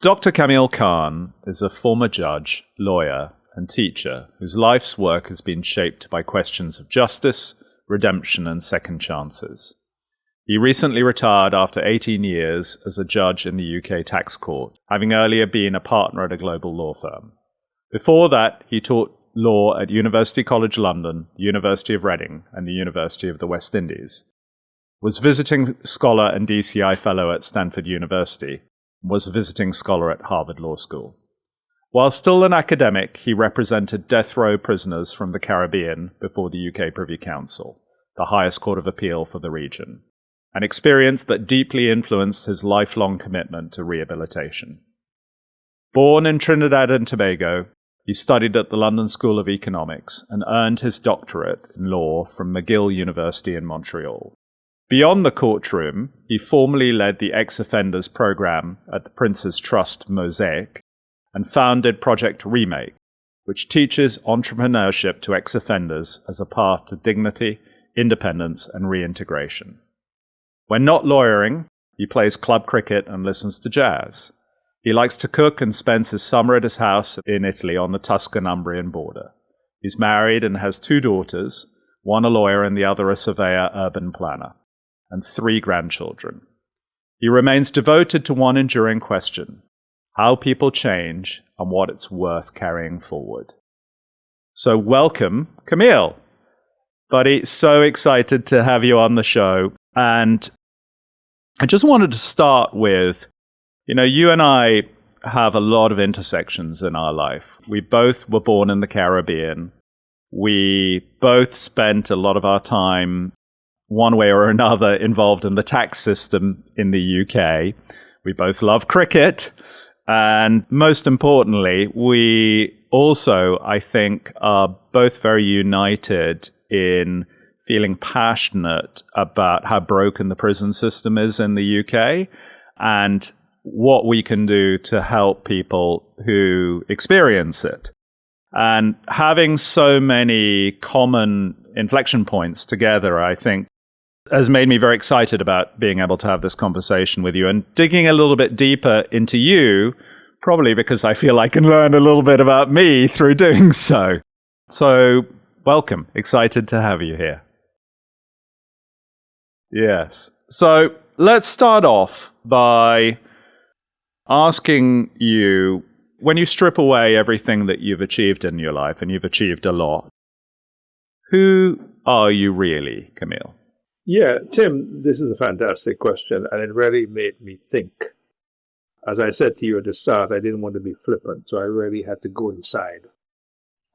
Dr. Kameel Khan is a former judge, lawyer, and teacher whose life's work has been shaped by questions of justice, redemption, and second chances. He recently retired after 18 years as a judge in the UK tax court, having earlier been a partner at a global law firm. Before that, he taught law at University College London, the University of Reading, and the University of the West Indies, was visiting scholar and DCI fellow at Stanford University, and was a visiting scholar at Harvard Law School. While still an academic, he represented death row prisoners from the Caribbean before the UK Privy Council, the highest court of appeal for the region, an experience that deeply influenced his lifelong commitment to rehabilitation. Born in Trinidad and Tobago, he studied at the London School of Economics and earned his doctorate in law from McGill University in Montreal. Beyond the courtroom, he formerly led the ex-offenders program at the Prince's Trust Mosaic and founded Project Remake, which teaches entrepreneurship to ex-offenders as a path to dignity, independence, and reintegration. When not lawyering, he plays club cricket and listens to jazz. He likes to cook and spends his summer at his house in Italy on the Tuscan-Umbrian border. He's married and has 2 daughters, one a lawyer and the other a surveyor urban planner, and 3 grandchildren. He remains devoted to one enduring question: how people change and what it's worth carrying forward. So welcome, Kameel. Buddy, so excited to have you on the show. And I just wanted to start with, you and I have a lot of intersections in our life. We both were born in the Caribbean. We both spent a lot of our time, one way or another, involved in the tax system in the UK. We both love cricket. And most importantly, we also, I think, are both very united in feeling passionate about how broken the prison system is in the UK and what we can do to help people who experience it. And having so many common inflection points together, I think, has made me very excited about being able to have this conversation with you and digging a little bit deeper into you, probably because I feel I can learn a little bit about me through doing so. So, welcome. Excited to have you here. Yes. So, let's start off by asking you, when you strip away everything that you've achieved in your life, and you've achieved a lot, who are you really, Kameel? Yeah, Tim, this is a fantastic question, and it really made me think. As I said to you at the start, I didn't want to be flippant, so I really had to go inside.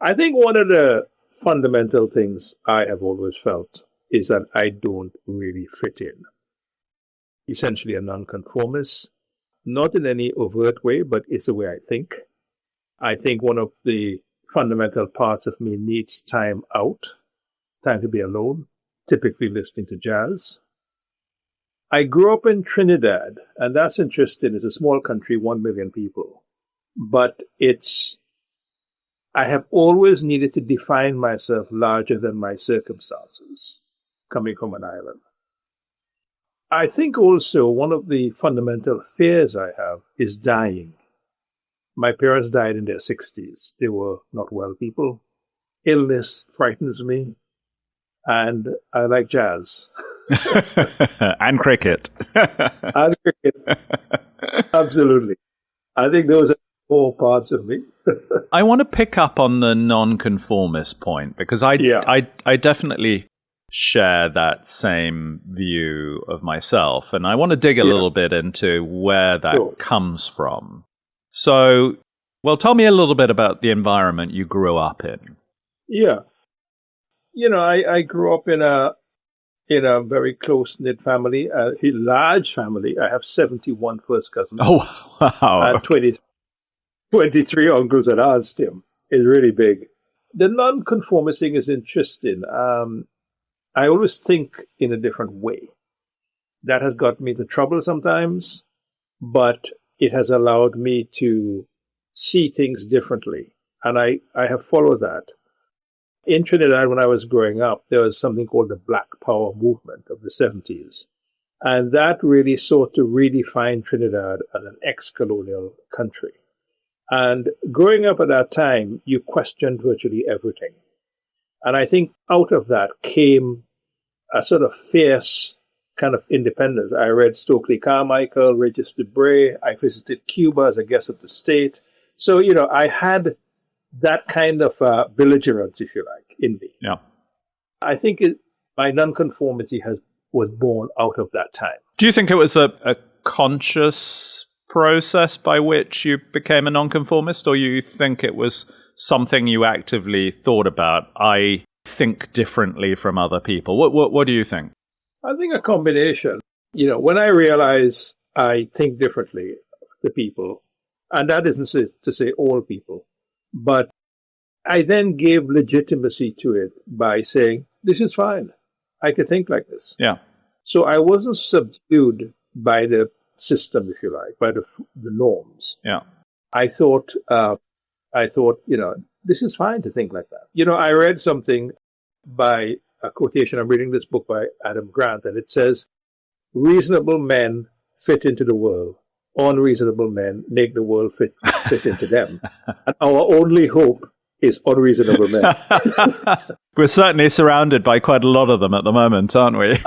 I think one of the fundamental things I have always felt is that I don't really fit in. Essentially a nonconformist, not in any overt way, but it's the way I think. I think one of the fundamental parts of me needs time out, time to be alone, typically listening to jazz. I grew up in Trinidad, and that's interesting. It's a small country, 1 million people. But I have always needed to define myself larger than my circumstances, coming from an island. I think also one of the fundamental fears I have is dying. My parents died in their 60s. They were not well people. Illness frightens me. And I like jazz. And cricket. And cricket. Absolutely. I think those are 4 parts of me. I want to pick up on the nonconformist point, because I definitely share that same view of myself. And I want to dig a little bit into where that comes from. So, well, tell me a little bit about the environment you grew up in. Yeah. I grew up in a very close-knit family, a large family. I have 71 first cousins. Oh, wow. And 23 uncles and aunts, Tim. It's really big. The nonconformist thing is interesting. I always think in a different way. That has got me into trouble sometimes, but it has allowed me to see things differently. And I have followed that. In Trinidad, when I was growing up, there was something called the Black Power movement of the 70s. And that really sought to redefine Trinidad as an ex-colonial country. And growing up at that time, you questioned virtually everything. And I think out of that came a sort of fierce kind of independence. I read Stokely Carmichael, Regis Debray. I visited Cuba as a guest of the state. So, I had that kind of belligerence, if you like, in me. Yeah. I think my nonconformity was born out of that time. Do you think it was a conscious process by which you became a nonconformist, or you think it was something you actively thought about? I think differently from other people. What do you think? I think a combination. When I realize I think differently to people, and that isn't to say all people, but I then gave legitimacy to it by saying, this is fine. I can think like this. Yeah. So I wasn't subdued by the system, if you like, by the norms. Yeah. I thought, this is fine to think like that. I read something by a quotation. I'm reading this book by Adam Grant, and it says, reasonable men fit into the world. Unreasonable men make the world fit into them. And our only hope is unreasonable men. We're certainly surrounded by quite a lot of them at the moment, aren't we?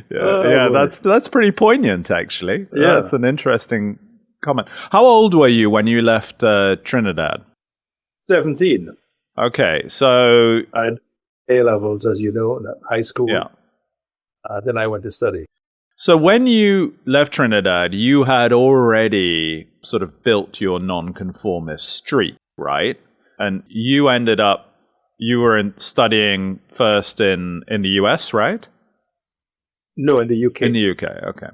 Yeah, that's pretty poignant, actually. Yeah. That's an interesting comment. How old were you when you left Trinidad? 17. Okay, so... I had A-levels, as you know, high school. Yeah. Then I went to study. So when you left Trinidad, you had already sort of built your nonconformist streak, right? And you were studying first in the US, right? No, in the UK. In the UK, okay.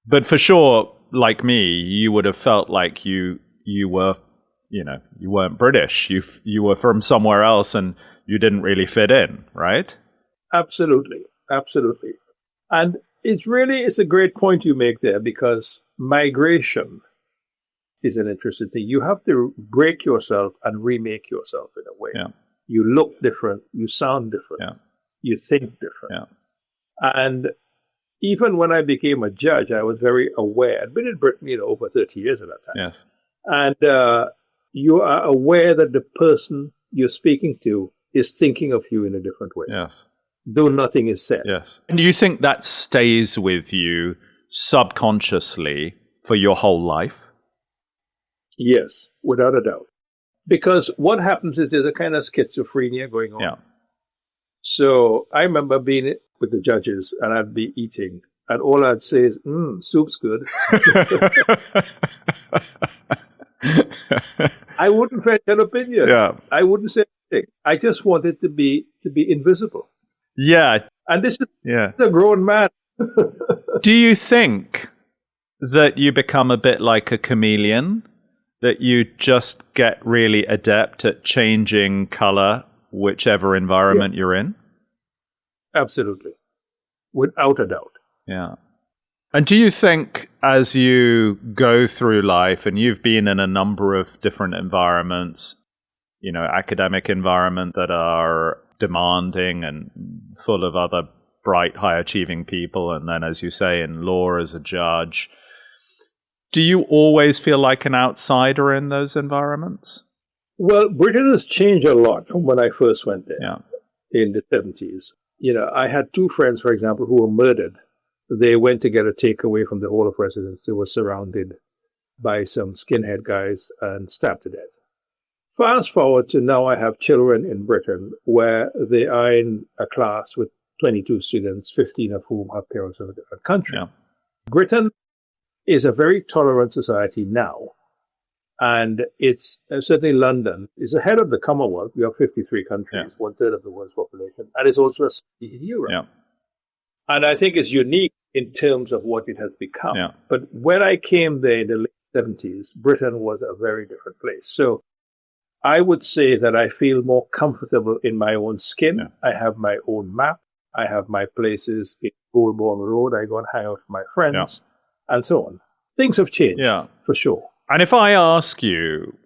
But for sure, like me, you would have felt like you were, you weren't British. You were from somewhere else and you didn't really fit in, right? Absolutely. And it's a great point you make there, because migration is an interesting thing. You have to break yourself and remake yourself in a way. Yeah. You look different, you sound different, Yeah. you think different. Yeah. And even when I became a judge, I was very aware. I'd been in Britain, over 30 years at that time. Yes. And you are aware that the person you're speaking to is thinking of you in a different way. Yes. Though nothing is said. Yes. And do you think that stays with you subconsciously for your whole life? Yes, without a doubt. Because what happens is there's a kind of schizophrenia going on. Yeah. So I remember being with the judges, and I'd be eating, and all I'd say is, soup's good. I wouldn't fetch an opinion. Yeah. I wouldn't say anything. I just wanted to be invisible. Yeah. And this is a grown man. Do you think that you become a bit like a chameleon? That you just get really adept at changing color, whichever environment you're in? Absolutely. Without a doubt. Yeah. And do you think as you go through life, and you've been in a number of different environments, academic environment that are demanding and full of other bright, high-achieving people, and then, as you say, in law as a judge, do you always feel like an outsider in those environments? Well, Britain has changed a lot from when I first went there in the 70s. I had two friends, for example, who were murdered. They went to get a takeaway from the Hall of Residence. They were surrounded by some skinhead guys and stabbed to death. Fast forward to now, I have children in Britain where they are in a class with 22 students, 15 of whom have parents from a different country. Yeah. Britain is a very tolerant society now. And it's certainly London is ahead of the Commonwealth. We have 53 countries, 1/3 of the world's population. And it's also a city in Europe. Yeah. And I think it's unique in terms of what it has become. Yeah. But when I came there in the late 70s, Britain was a very different place. So I would say that I feel more comfortable in my own skin. Yeah. I have my own map. I have my places in Goulburn Road. I go and hang out with my friends and so on. Things have changed, for sure. And if I ask you,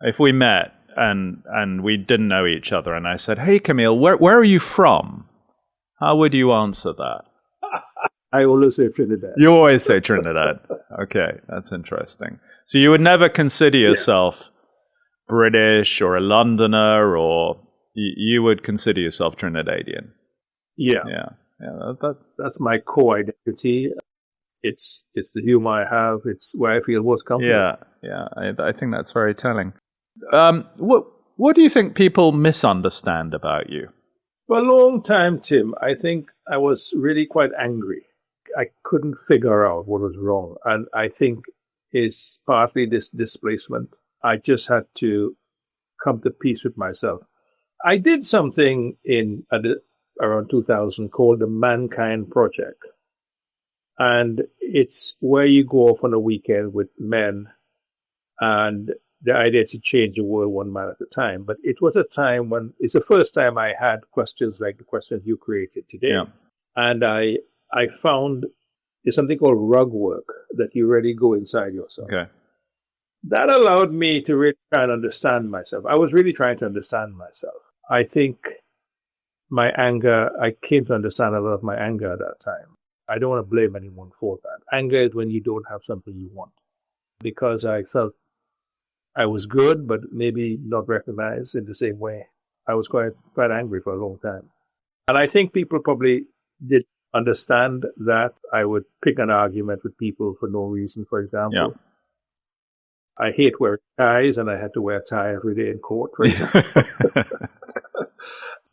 if we met and we didn't know each other, and I said, "Hey, Kameel, where are you from?" How would you answer that? I always say Trinidad. You always say Trinidad. Okay, that's interesting. So you would never consider yourself British or a Londoner, or you would consider yourself Trinidadian? Yeah. That's my core identity. It's the humor I have. It's where I feel most comfortable. Yeah. I think that's very telling. What do you think people misunderstand about you? For a long time, Tim, I think I was really quite angry. I couldn't figure out what was wrong. And I think it's partly this displacement. I just had to come to peace with myself. I did something around 2000 called the Mankind Project. And it's where you go off on a weekend with men, and the idea is to change the world one man at a time. But it was a time when it's the first time I had questions like the questions you created today. Yeah. And I found there's something called rug work that you really go inside yourself. Okay. That allowed me to really try and understand myself. I was really trying to understand myself. I think my anger, I came to understand a lot of my anger at that time. I don't want to blame anyone for that. Anger is when you don't have something you want. Because I felt I was good, but maybe not recognized in the same way. I was quite angry for a long time. And I think people probably did understand that. I would pick an argument with people for no reason, for example. Yeah. I hate wearing ties, and I had to wear a tie every day in court, for example.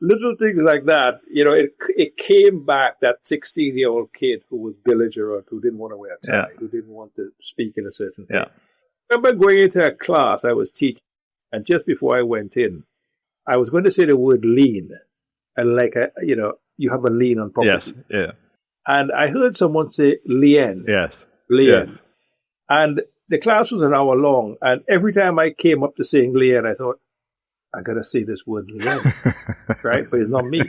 Little things like that, it came back, that 16-year-old kid who was belligerent, who didn't want to wear a tie, who didn't want to speak in a certain way. I remember going into a class I was teaching, and just before I went in, I was going to say the word lean, and you have a lien on property. Yes, yeah. And I heard someone say lien. Yes. Lien. Yes. And the class was an hour long, and every time I came up to saying lien, I thought, I got to say this word lien, right? But it's not me.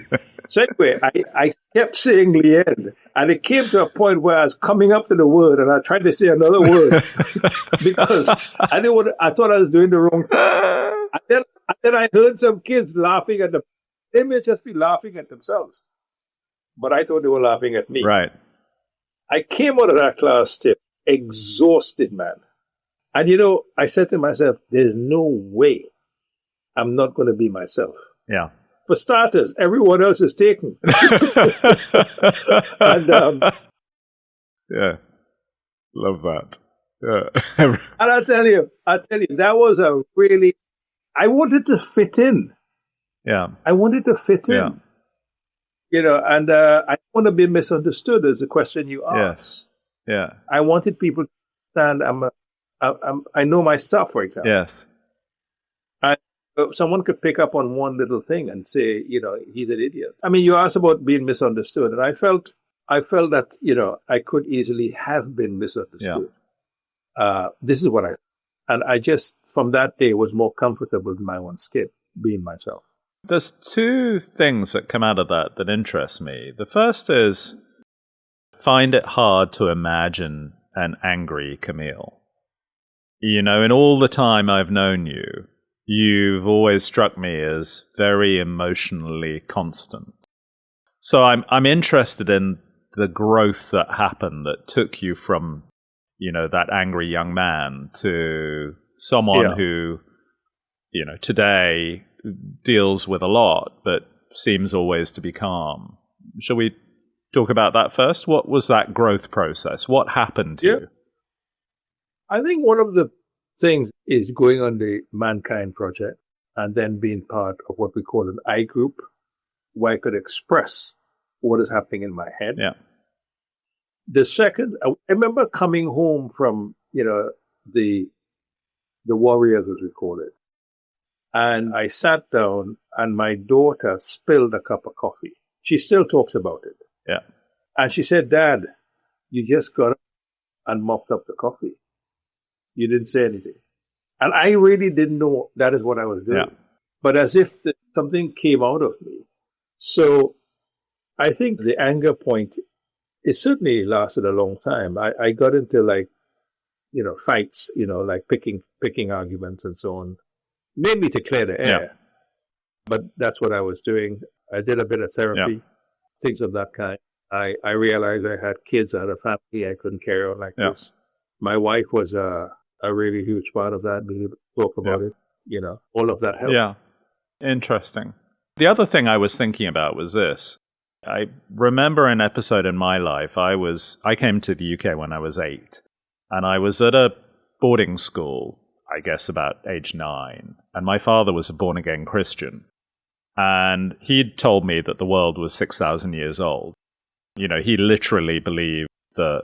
So anyway, I kept saying lien, and it came to a point where I was coming up to the word, and I tried to say another word because I thought I was doing the wrong thing. And then I heard some kids laughing at them. They may just be laughing at themselves, but I thought they were laughing at me. Right. I came out of that class, Tim, exhausted, man. And I said to myself, there's no way I'm not going to be myself. Yeah. For starters, everyone else is taken. And yeah. Love that. Yeah. And I tell you, that was I wanted to fit in. Yeah. I wanted to fit in. And I don't want to be misunderstood as a question you asked. Yes. Yeah. I wanted people to understand I know my stuff, for example. Yes. And someone could pick up on one little thing and say, he's an idiot. I mean, you asked about being misunderstood, and I felt that, I could easily have been misunderstood. Yeah. This is what and I just, from that day, was more comfortable in my own skin, being myself. There's two things that come out of that interest me. The first is, find it hard to imagine an angry Kameel. In all the time I've known you, you've always struck me as very emotionally constant. So I'm interested in the growth that happened that took you from, that angry young man to someone who, today deals with a lot, but seems always to be calm. Shall we talk about that first? What was that growth process? What happened to you? I think one of the things is going on the Mankind Project and then being part of what we call an I group, where I could express what is happening in my head. Yeah. The second, I remember coming home from, the Warriors, as we call it. And I sat down and my daughter spilled a cup of coffee. She still talks about it. Yeah. And she said, Dad, you just got up and mopped up the coffee. You didn't say anything. And I really didn't know that is what I was doing. Yeah. But as if something came out of me. So I think the anger point, it certainly lasted a long time. I got into fights, like picking arguments and so on. Mainly to clear the air. Yeah. But that's what I was doing. I did a bit of therapy. Yeah. things of that kind. I realized I had kids, I had a family, I couldn't carry on like this. My wife was a really huge part of that, being able to talk about it, all of that helped. Yeah, interesting. The other thing I was thinking about was this. I remember an episode in my life. I came to the UK when I was 8, and I was at a boarding school, I guess about age 9, and my father was a born-again Christian, and he'd told me that the world was 6,000 years old. He literally believed the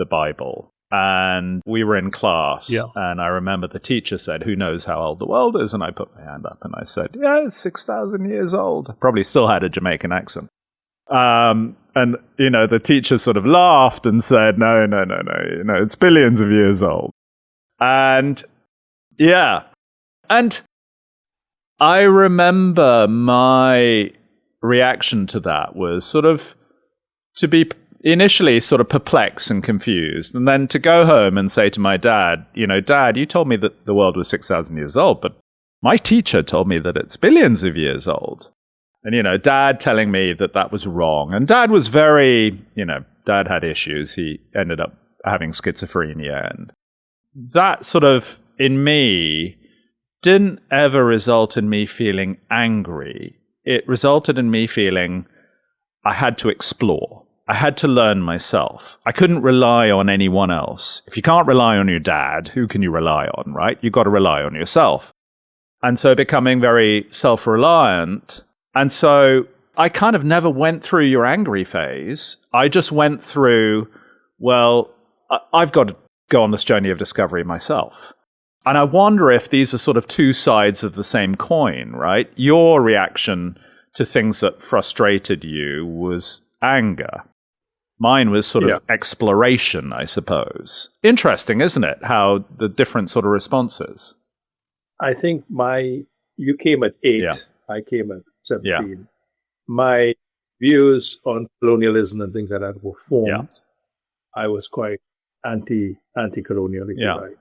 Bible. And we were in class, and I remember the teacher said, "Who knows how old the world is?" And I put my hand up and I said, "Yeah, it's 6,000 years old." Probably still had a Jamaican accent. And, the teacher sort of laughed and said, no, it's billions of years old. And, and I remember my reaction to that was sort of to be initially sort of perplexed and confused, and then to go home and say to my dad, "Dad, you told me that the world was 6,000 years old, but my teacher told me that it's billions of years old." And, Dad telling me that was wrong. And Dad was very, Dad had issues. He ended up having schizophrenia. And that sort of, in me, didn't ever result in me feeling angry. It resulted in me feeling I had to explore. I had to learn myself. I couldn't rely on anyone else. If you can't rely on your dad, who can you rely on, right? You've got to rely on yourself. And so becoming very self-reliant. And so I kind of never went through your angry phase. I just went through, I've got to go on this journey of discovery myself. And I wonder if these are sort of two sides of the same coin, right? Your reaction to things that frustrated you was anger. Mine was sort of exploration, I suppose. Interesting, isn't it? How the different sort of responses. I think you came at 8, I came at 17. Yeah. My views on colonialism and things like that were formed. Yeah. I was quite anti-colonial, if you like.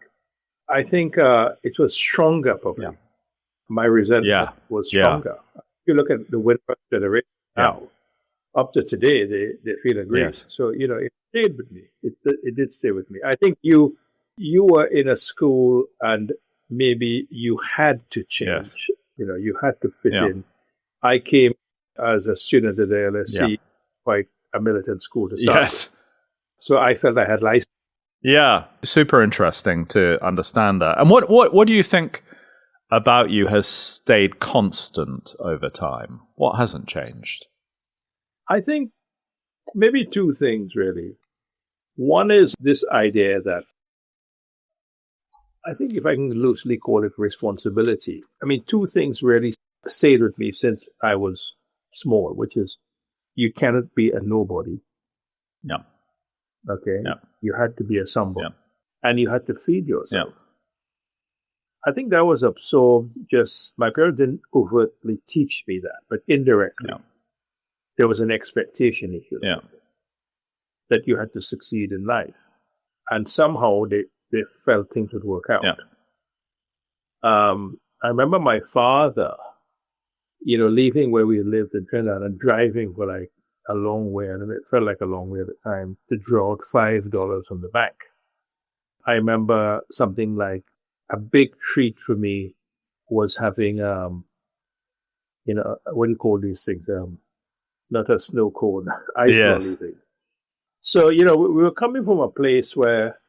I think it was stronger, probably. Yeah. My resentment was stronger. If you look at the winter generation now, up to today, they feel aggrieved. Yes. So, it stayed with me. It did stay with me. I think you were in a school and maybe you had to change. Yes. You had to fit in. I came as a student at the LSE, quite a militant school to start with. So I felt I had license. Yeah, super interesting to understand that. And what do you think about you has stayed constant over time? What hasn't changed? I think maybe two things, really. One is this idea that I think if I can loosely call it responsibility. I mean, two things really stayed with me since I was small, which is you cannot be a nobody. Yeah. Okay? Yeah. You had to be a somebody. Yeah. And you had to feed yourself. Yeah. I think that was absorbed my parents didn't overtly teach me that, but indirectly. Yeah. There was an expectation, if you like, that you had to succeed in life. And somehow they felt things would work out. Yeah. I remember my father, leaving where we lived in Trinidad and driving for like a long way, and it felt like a long way at the time, to draw out $5 from the bank. I remember something like a big treat for me was having, what do you call these things? Not a snow cone, ice rolling thing. So, we were coming from a place where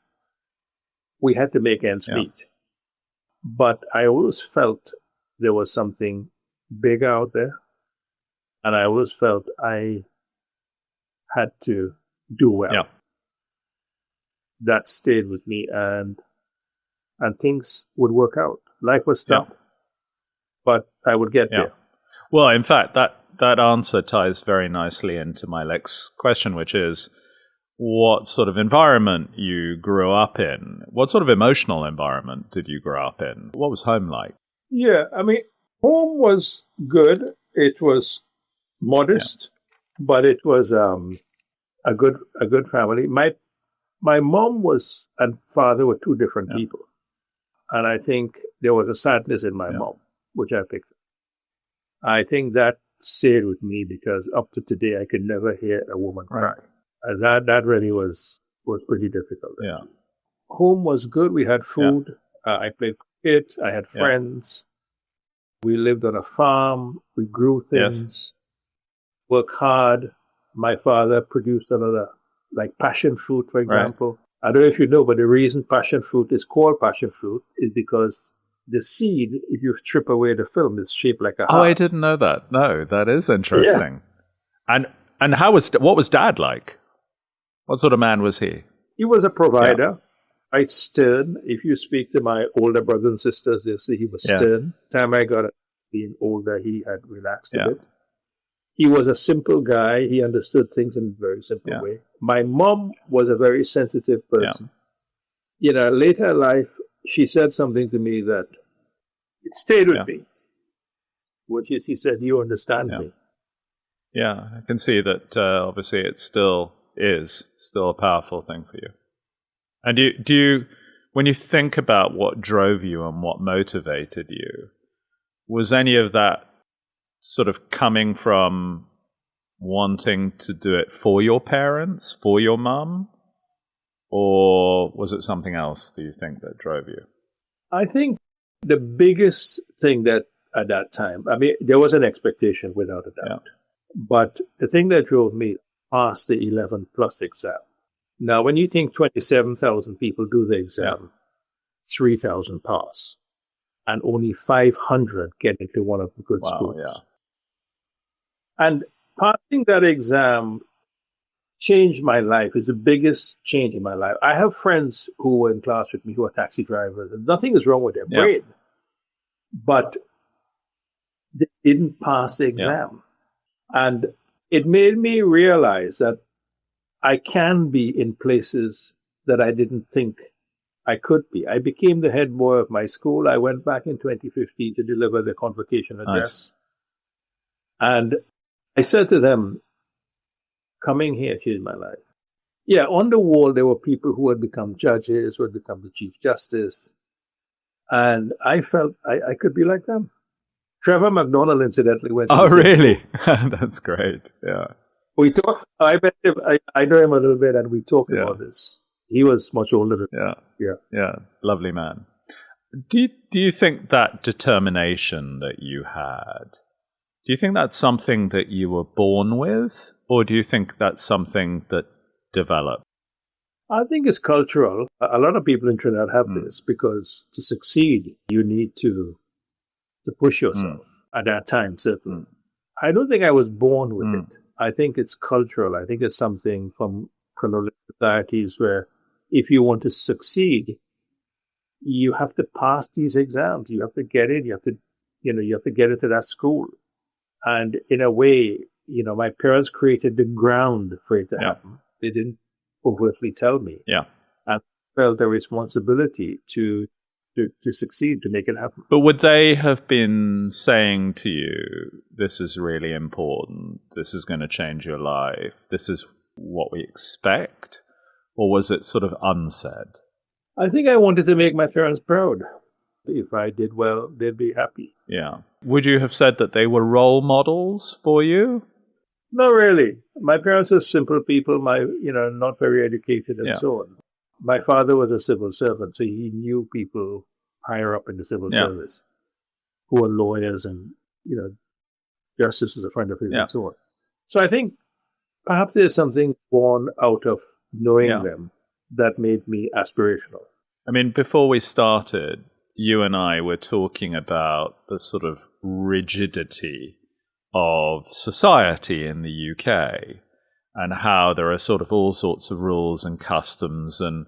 we had to make ends meet. But I always felt there was something big out there. And I always felt I had to do well. Yeah. That stayed with me, and things would work out. Life was tough, but I would get there. Well, in fact, that answer ties very nicely into my next question, which is what sort of environment you grew up in. What sort of emotional environment did you grow up in? What was home like? Yeah, I mean, home was good. It was modest, but it was a good family. My mom and father were two different people. And I think there was a sadness in my mom, which I picked up. I think that stayed with me because up to today I could never hear a woman cry. Right. And that really was pretty difficult. Yeah. Home was good. We had food. I played cricket. I had Yeah. friends. We lived on a farm. We grew things. Worked hard. My father produced another, like passion fruit, for example. Right. I don't know if you know, but the reason passion fruit is called passion fruit is because the seed, if you strip away the film, is shaped like a heart. Oh, I didn't know that. No, that is interesting. Yeah. And what was Dad like? What sort of man was he? He was a provider, quite stern. If you speak to my older brothers and sisters, they'll see he was stern. Time I got being older, he had relaxed a bit. He was a simple guy. He understood things in a very simple way. My mom was a very sensitive person. You know, later in life, she said something to me that it stayed with me. Which is, he said, "You understand me." Yeah, I can see that obviously it still is a powerful thing for you. And do you, when you think about what drove you and what motivated you, was any of that sort of coming from wanting to do it for your parents, for your mum, or was it something else, do you think, that drove you? I think the biggest thing that at that time, I mean, there was an expectation without a doubt. But the thing that drove me past the 11 plus exam. Now, when you think 27,000 people do the exam, 3,000 pass, and only 500 get into one of the good schools. Yeah. And passing that exam changed my life. It's the biggest change in my life. I have friends who were in class with me who are taxi drivers, and nothing is wrong with their brain. But they didn't pass the exam. And it made me realize that I can be in places that I didn't think I could be. I became the head boy of my school. I went back in 2015 to deliver the convocation address. Nice. And I said to them, coming here changed my life. Yeah, on the wall, there were people who had become judges, who had become the Chief Justice. And I felt I could be like them. Trevor McDonald, incidentally, went to the really? That's great. Yeah. We talked. I met him. I know him a little bit, and we talked about this. He was much older than me. Yeah. Lovely man. Do you think that determination that you had, do you think that's something that you were born with, or do you think that's something that developed? I think it's cultural. A lot of people in Trinidad have this because to succeed, you need to push yourself at that time, certainly. I don't think I was born with it. I think it's cultural. I think it's something from colonial societies where if you want to succeed, you have to pass these exams. You have to get in. You have to get into that school. And in a way, my parents created the ground for it to happen. They didn't overtly tell me. Yeah. And I felt the responsibility to succeed, to make it happen. But would they have been saying to you, this is really important, this is going to change your life, this is what we expect? Or was it sort of unsaid? I think I wanted to make my parents proud. If I did well, they'd be happy. Yeah. Would you have said that they were role models for you? Not really. My parents are simple people, not very educated and so on. My father was a civil servant, so he knew people higher up in the civil service who were lawyers and, justice is a friend of his and so on. So I think perhaps there's something born out of knowing them that made me aspirational. I mean, before we started, you and I were talking about the sort of rigidity of society in the UK and how there are sort of all sorts of rules and customs, and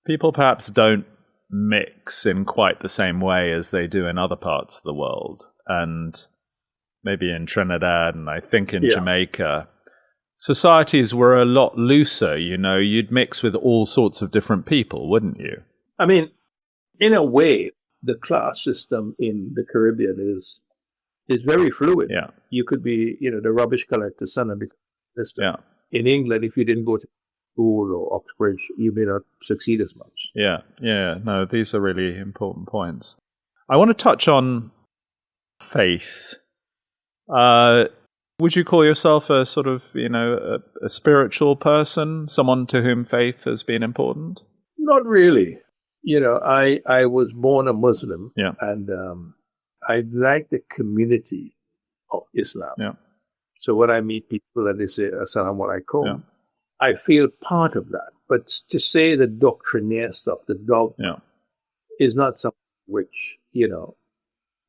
people perhaps don't mix in quite the same way as they do in other parts of the world. And maybe in Trinidad and I think in Jamaica, societies were a lot looser. You'd mix with all sorts of different people, wouldn't you? I mean, in a way, the class system in the Caribbean is very fluid. Yeah. You could be, the rubbish collector's son and the system. Yeah. In England, if you didn't go to school or Oxbridge, you may not succeed as much. Yeah. No, these are really important points. I want to touch on faith. Would you call yourself a sort of, a spiritual person, someone to whom faith has been important? Not really. I was born a Muslim, Yeah. and I like the community of Islam. Yeah. So when I meet people and they say, Assalamu alaikum, Yeah. I feel part of that. But to say the doctrinaire stuff, the dogma, is not something which,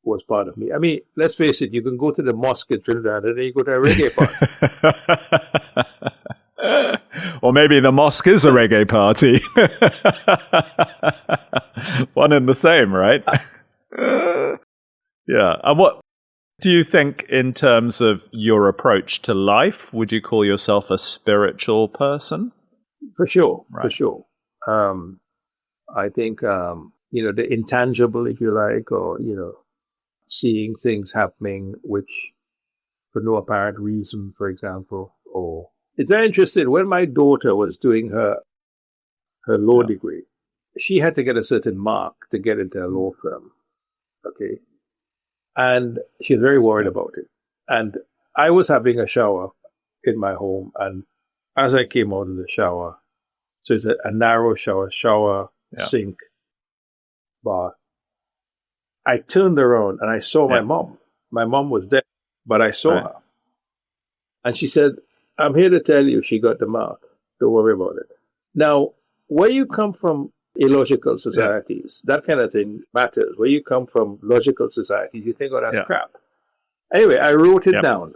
was part of me. I mean, let's face it, you can go to the mosque in Trinidad and then you go to a reggae party. Or maybe the mosque is a reggae party. One and the same, right? Yeah. And what do you think in terms of your approach to life? Would you call yourself a spiritual person? For sure, Right. for sure. I think, the intangible, if you like, or, seeing things happening which for no apparent reason, for example. Or it's very interesting. When my daughter was doing her law degree, she had to get a certain mark to get into a law firm. Okay. And she's very worried about it. And I was having a shower in my home, and as I came out of the shower, so it's a narrow shower, sink, bath. I turned around and I saw my mom. My mom was there, but I saw her. And she said, I'm here to tell you she got the mark. Don't worry about it. Now, where you come from illogical societies, that kind of thing matters. Where you come from logical societies, you think, oh, that's crap. Anyway, I wrote it down.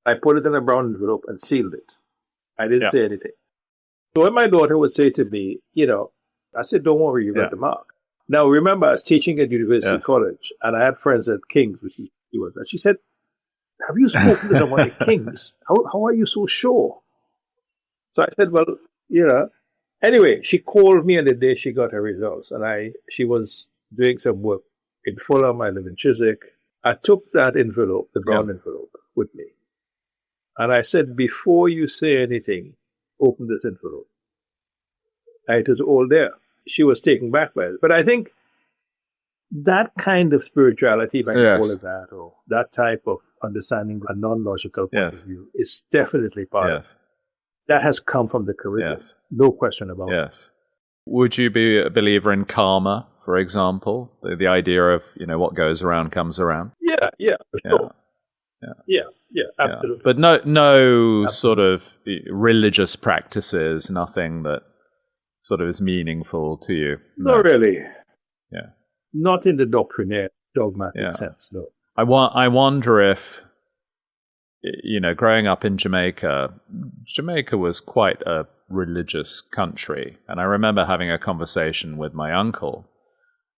I put it in a brown envelope and sealed it. I didn't say anything. So when my daughter would say to me, I said, don't worry, you got the mark. Now, remember, I was teaching at University College, and I had friends at King's, which he was. And she said, have you spoken to someone at King's? How are you so sure? So I said, well, Anyway, she called me on the day she got her results, and she was doing some work in Fulham. I live in Chiswick. I took that envelope, the brown envelope, with me. And I said, before you say anything, open this envelope. And it was all there. She was taken back by it. But I think that kind of spirituality, if I can call it that, or that type of understanding a non-logical point of view, is definitely part of it. That has come from the Caribbean. Yes. No question about it. Yes. Would you be a believer in karma, for example? The idea of, what goes around comes around? Yeah, for sure. Yeah, absolutely. But no sort of religious practices, nothing that sort of is meaningful to you? No. Not really. Yeah. Not in the doctrinaire, dogmatic sense, no. I wonder if, growing up in Jamaica was quite a religious country. And I remember having a conversation with my uncle.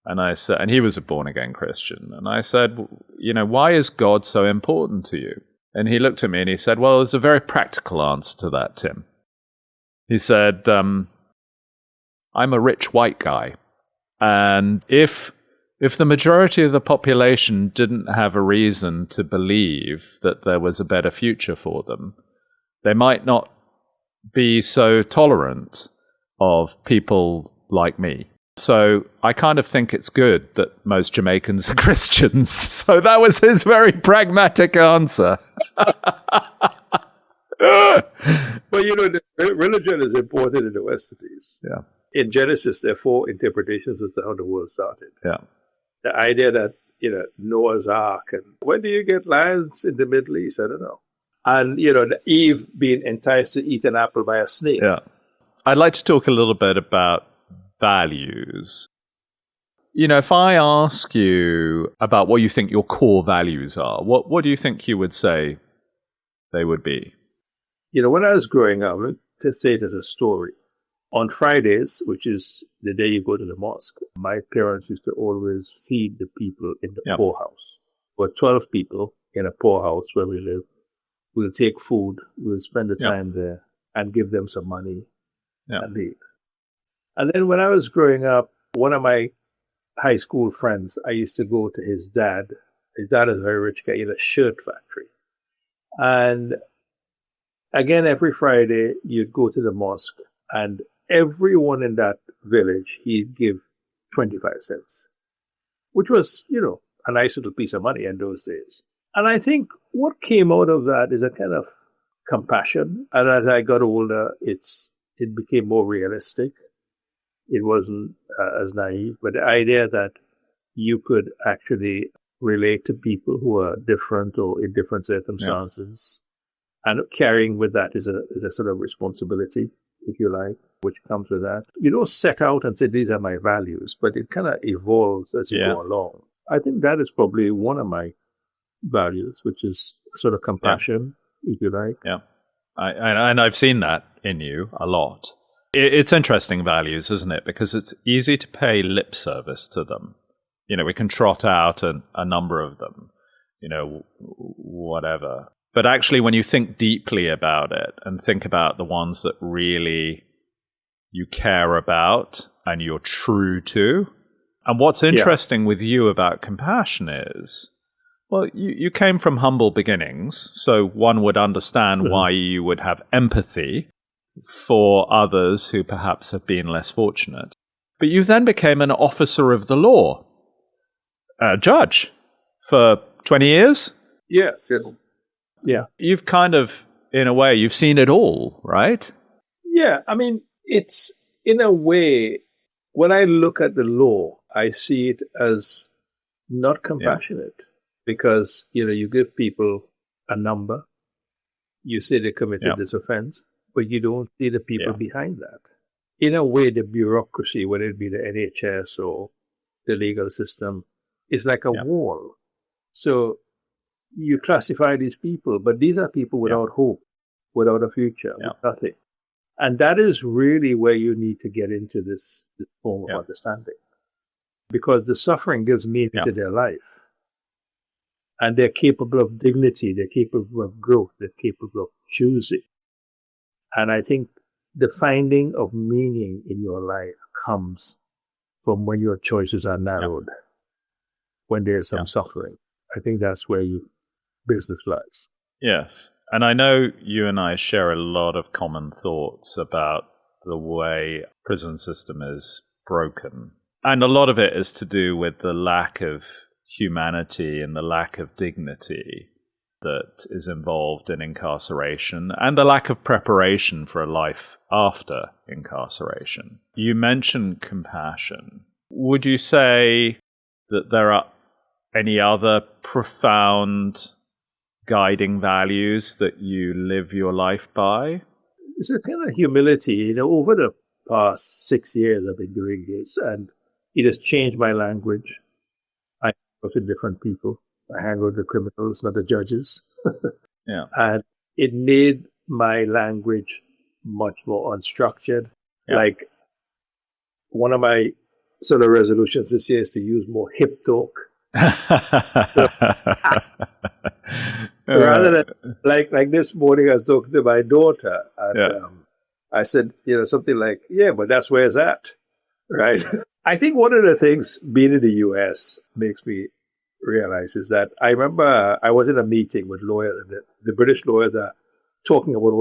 And I said, and he was a born-again Christian. And I said, why is God so important to you? And he looked at me and he said, well, there's a very practical answer to that, Tim. He said, I'm a rich white guy. And if the majority of the population didn't have a reason to believe that there was a better future for them, they might not be so tolerant of people like me. So I kind of think it's good that most Jamaicans are Christians. So that was his very pragmatic answer. Well, religion is important in the West Indies. Yeah. In Genesis, there are 4 interpretations as to how the world started. Yeah. The idea that, Noah's Ark, and when do you get lions in the Middle East? I don't know. And, Eve being enticed to eat an apple by a snake. Yeah. I'd like to talk a little bit about values. If I ask you about what you think your core values are, what do you think you would say they would be? When I was growing up, to say it as a story, on Fridays, which is the day you go to the mosque, my parents used to always feed the people in the poorhouse. There were 12 people in a poorhouse where we live. We'll take food, we'll spend the time there and give them some money and leave. And then when I was growing up, one of my high school friends, I used to go to his dad. His dad is a very rich guy. He had a shirt factory. And again, every Friday, you'd go to the mosque, and everyone in that village, he'd give 25 cents, which was, a nice little piece of money in those days. And I think what came out of that is a kind of compassion. And as I got older, it became more realistic. It wasn't as naive, but the idea that you could actually relate to people who are different or in different circumstances, and carrying with that is a sort of responsibility, if you like, which comes with that. You don't set out and say, these are my values, but it kind of evolves as you go along. I think that is probably one of my values, which is sort of compassion, if you like. Yeah. And I've seen that in you a lot. It's interesting values, isn't it? Because it's easy to pay lip service to them. You know, we can trot out a number of them, you know, whatever. But actually, when you think deeply about it and think about the ones that really you care about and you're true to, and what's interesting with you about compassion is, well, you came from humble beginnings, so one would understand why you would have empathy for others who perhaps have been less fortunate. But you then became an officer of the law, a judge, for 20 years? Yeah. Yeah. You've kind of, in a way, you've seen it all, right? Yeah. I mean, it's, in a way, when I look at the law, I see it as not compassionate because, you know, you give people a number, you say they committed this offense, but you don't see the people behind that. In a way, the bureaucracy, whether it be the NHS or the legal system, is like a wall. So you classify these people, but these are people without hope, without a future, with nothing. And that is really where you need to get into this form of understanding. Because the suffering gives meaning to their life. And they're capable of dignity, they're capable of growth, they're capable of choosing. And I think the finding of meaning in your life comes from when your choices are narrowed, when there's some suffering. I think that's where your business lies. Yes. And I know you and I share a lot of common thoughts about the way prison system is broken. And a lot of it is to do with the lack of humanity and the lack of dignity that is involved in incarceration and the lack of preparation for a life after incarceration. You mentioned compassion. Would you say that there are any other profound guiding values that you live your life by? It's a kind of humility. You know, over the past 6 years I've been doing this, and it has changed my language. I talk to different people. I hang out with the criminals, not the judges. And it made my language much more unstructured. Like, one of my sort of resolutions this year is to use more hip talk. Rather than like this morning, I was talking to my daughter, and I said, you know, something like, but that's where it's at, right? I think one of the things being in the US makes me realize is that I remember I was in a meeting with lawyers, and the British lawyers are talking about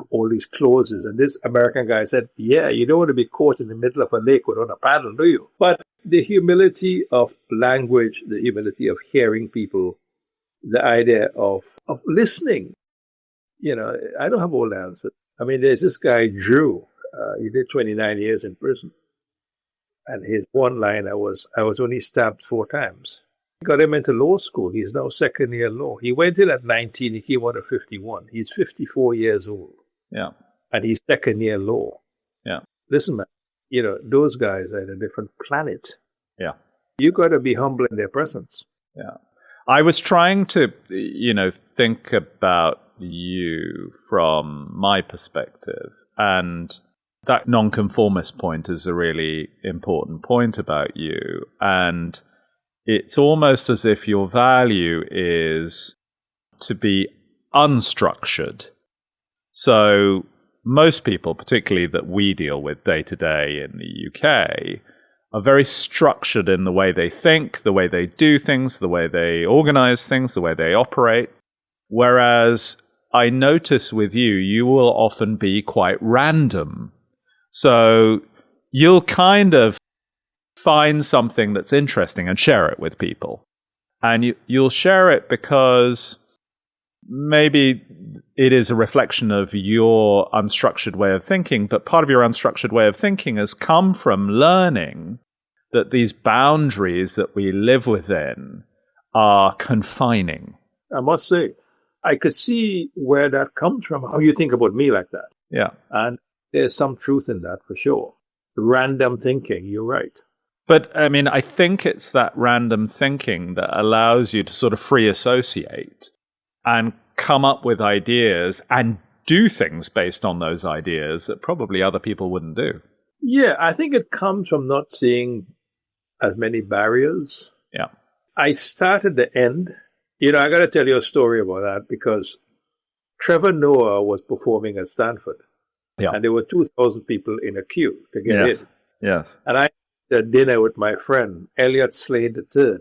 all these clauses, and this American guy said, you don't want to be caught in the middle of a lake without a paddle, do you? But the humility of language, the humility of hearing people, the idea of listening. You know, I don't have all the answers. I mean, there's this guy, Drew. He did 29 years in prison. And his one line, I was only stabbed 4 times. Got him into law school. He's now second year law. He went in at 19. He came out at 51. He's 54 years old. Yeah. And he's second year law. Yeah. Listen, man, you know, those guys are in a different planet. Yeah. You got to be humble in their presence. Yeah. I was trying to, you know, think about you from my perspective, and that nonconformist point is a really important point about you. And it's almost as if your value is to be unstructured. So most people, particularly that we deal with day to day in the UK, are very structured in the way they think, the way they do things, the way they organize things, the way they operate. Whereas I notice with you, you will often be quite random. So you'll kind of find something that's interesting and share it with people. And you'll share it because maybe it is a reflection of your unstructured way of thinking, but part of your unstructured way of thinking has come from learning that these boundaries that we live within are confining. I must say, I could see where that comes from, how you think about me like that. Yeah. And there's some truth in that for sure. Random thinking, you're right. But, I mean, I think it's that random thinking that allows you to sort of free associate and come up with ideas and do things based on those ideas that probably other people wouldn't do. Yeah, I think it comes from not seeing as many barriers. Yeah. I started the end. You know, I got to tell you a story about that because Trevor Noah was performing at Stanford. Yeah. And there were 2,000 people in a queue to get in. Yes. And I had a dinner with my friend, Elliot Slade III.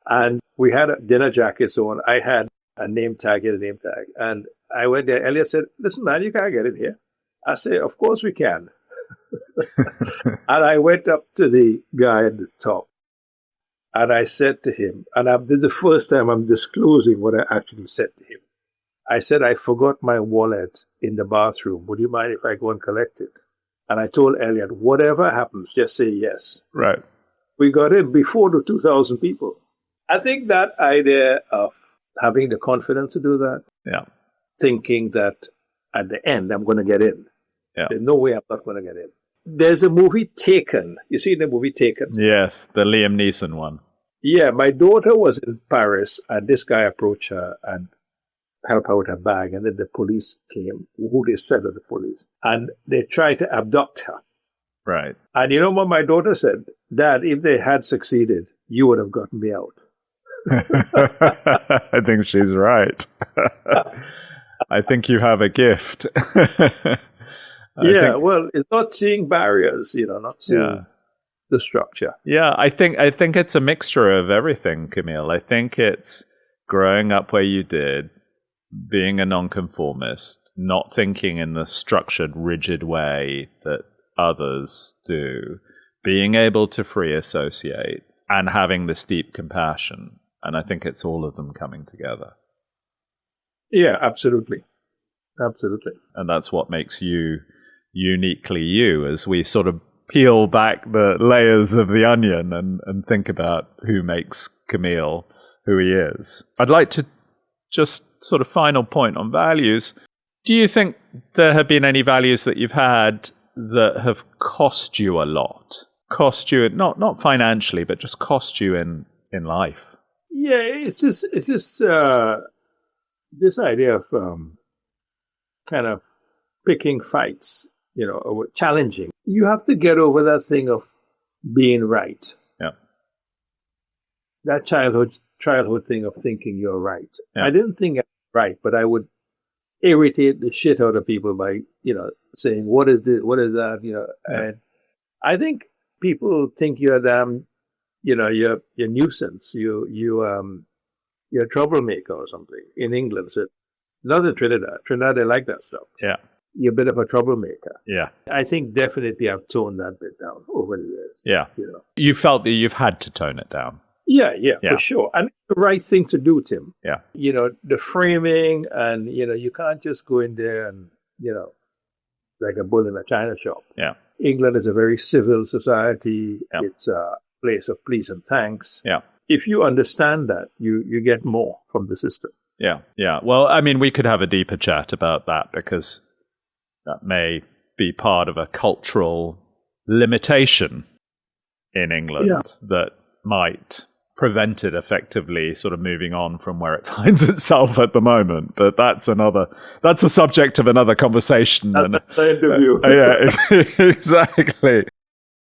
And we had a dinner jackets on. I had a name tag and a name tag. And I went there. Elliot said, "Listen, man, you can't get in here." I said, "Of course we can." And I went up to the guy at the top. And I said to him, and this is the first time I'm disclosing what I actually said to him. I said, "I forgot my wallet in the bathroom. Would you mind if I go and collect it?" And I told Elliot, whatever happens, just say yes. Right. We got in before the 2,000 people. I think that idea of having the confidence to do that, thinking that at the end I'm going to get in. Yeah. There's no way I'm not going to get in. There's a movie Taken. You see the movie Taken? Yes, the Liam Neeson one. Yeah, my daughter was in Paris and this guy approached her and helped her with her bag. And then the police came, who they said are the police. And they tried to abduct her. Right. And you know what my daughter said? "Dad, if they had succeeded, you would have gotten me out." I think she's right. I think you have a gift. Well, it's not seeing barriers, not seeing the structure. Yeah, I think it's a mixture of everything, Kameel. I think it's growing up where you did, being a nonconformist, not thinking in the structured, rigid way that others do, being able to free associate, and having this deep compassion. And I think it's all of them coming together. Yeah, absolutely. Absolutely. And that's what makes you uniquely you, as we sort of peel back the layers of the onion and think about who makes Kameel who he is. I'd like to just sort of final point on values. Do you think there have been any values that you've had that have cost you a lot? Cost you, not financially, but just cost you in life? Yeah, it's just this idea of kind of picking fights, or challenging. You have to get over that thing of being right. Yeah. That childhood thing of thinking you're right. Yeah. I didn't think I was right, but I would irritate the shit out of people by, saying, "What is this? What is that?" Yeah. And I think people think you're damn, you're a nuisance. You're a troublemaker or something. In England, so not in Trinidad. Trinidad, they like that stuff. Yeah. You're a bit of a troublemaker. Yeah. I think definitely I've toned that bit down over the years. Yeah. You felt that you've had to tone it down. Yeah, for sure. And the right thing to do, Tim. Yeah. The framing and, you can't just go in there and, like a bull in a china shop. Yeah. England is a very civil society. Yeah. It's a place of pleas and thanks. Yeah. If you understand that, you get more from the system. Yeah. Yeah. Well, I mean, we could have a deeper chat about that because that may be part of a cultural limitation in England that might prevent it effectively sort of moving on from where it finds itself at the moment. But that's a subject of another conversation. That's the interview. Yeah, exactly.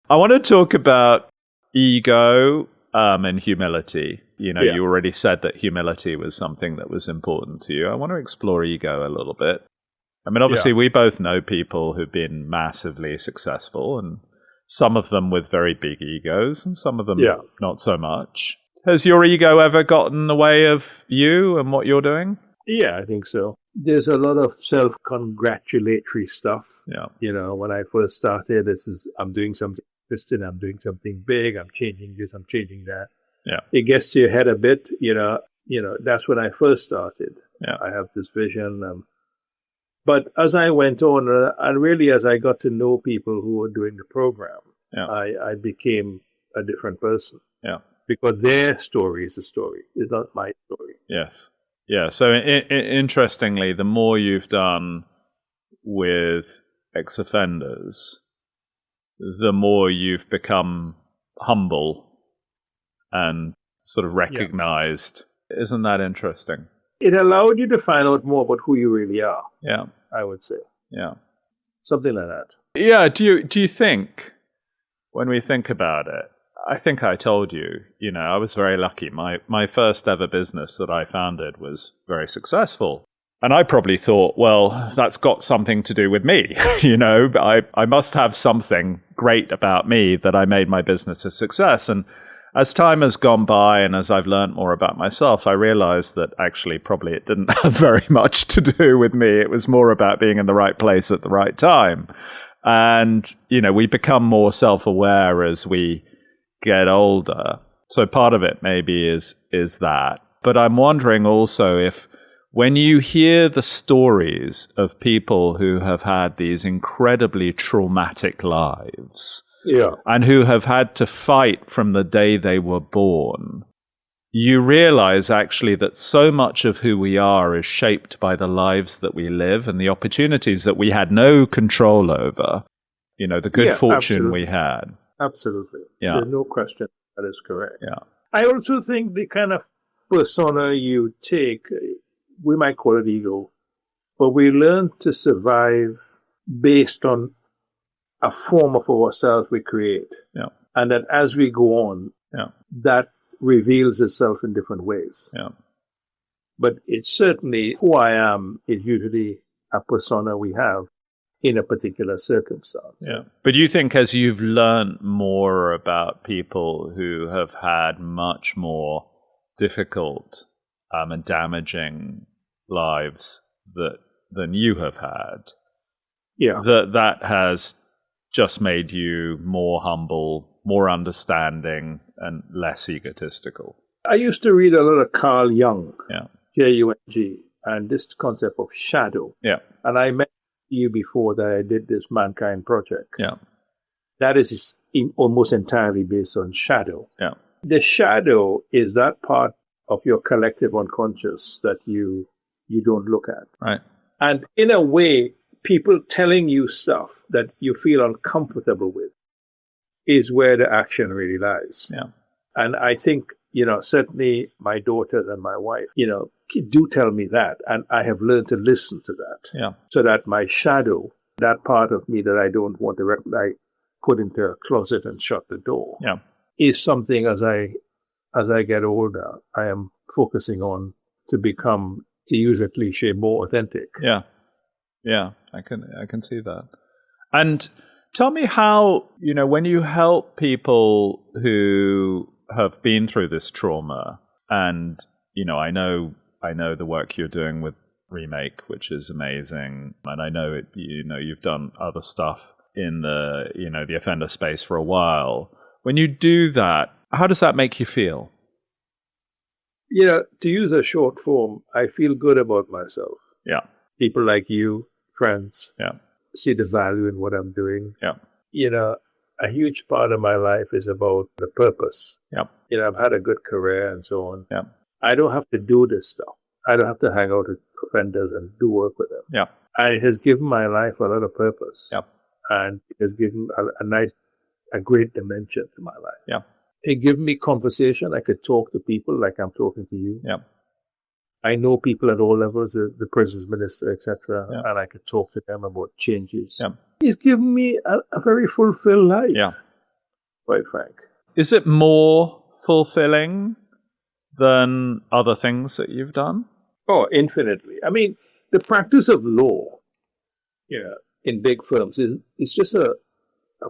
I want to talk about ego and humility. You already said that humility was something that was important to you. I want to explore ego a little bit. I mean, obviously, we both know people who've been massively successful, and some of them with very big egos, and some of them not so much. Has your ego ever gotten in the way of you and what you're doing? Yeah, I think so. There's a lot of self-congratulatory stuff. Yeah. When I first started, I'm doing something interesting, I'm doing something big, I'm changing this, I'm changing that. Yeah. It gets to your head a bit, That's when I first started. Yeah. I have this vision. But as I went on, and really as I got to know people who were doing the program, Yeah. I became a different person. Yeah. Because their story is a story. It's not my story. Yes. Yeah. So interestingly, the more you've done with ex-offenders, the more you've become humble and sort of recognized. Yeah. Isn't that interesting? It allowed you to find out more about who you really are. Yeah. I would say. Yeah. Something like that. Yeah. Do you think, when we think about it, I think I told you, I was very lucky. My first ever business that I founded was very successful. And I probably thought, well, that's got something to do with me. I must have something great about me that I made my business a success. And as time has gone by and as I've learned more about myself, I realized that actually probably it didn't have very much to do with me. It was more about being in the right place at the right time. And, we become more self-aware as we get older. So part of it maybe is that. But I'm wondering also if when you hear the stories of people who have had these incredibly traumatic lives, and who have had to fight from the day they were born, you realize actually that so much of who we are is shaped by the lives that we live and the opportunities that we had no control over, the good fortune we had. Absolutely. Yeah. There's no question that is correct. Yeah. I also think the kind of persona you take, we might call it ego, but we learn to survive based on a form of ourselves we create. Yeah. And that as we go on, that reveals itself in different ways. Yeah. But it's certainly who I am is usually a persona we have in a particular circumstance. Yeah. But you think as you've learned more about people who have had much more difficult and damaging lives than you have had, that has just made you more humble, more understanding, and less egotistical. I used to read a lot of Carl Jung, Jung, and this concept of shadow. Yeah. And I mentioned to you before that I did this Mankind project. Yeah. That is almost entirely based on shadow. Yeah. The shadow is that part of your collective unconscious that you don't look at. Right. And in a way, people telling you stuff that you feel uncomfortable with is where the action really lies. Yeah. And I think, certainly my daughters and my wife, do tell me that. And I have learned to listen to that. Yeah. So that my shadow, that part of me that I don't want to put into a closet and shut the door, is something as I get older, I am focusing on to become, to use a cliche, more authentic. Yeah. Yeah, I can see that. And tell me how, when you help people who have been through this trauma, and, I know the work you're doing with Remake, which is amazing. And I know you've done other stuff in the offender space for a while. When you do that, how does that make you feel? To use a short form, I feel good about myself. Yeah. People like you, friends, see the value in what I'm doing. Yeah. A huge part of my life is about the purpose. Yeah. I've had a good career and so on. Yeah. I don't have to do this stuff. I don't have to hang out with offenders and do work with them. Yeah. And it has given my life a lot of purpose. Yeah. And it has given a great dimension to my life. Yeah. It gives me conversation. I could talk to people like I'm talking to you. Yeah. I know people at all levels, the prisons minister, etc., Yeah. and I could talk to them about changes. Yeah. It's given me a very fulfilled life. Yeah. Quite frank. Is it more fulfilling than other things that you've done? Oh, infinitely. I mean, the practice of law, in big firms is just a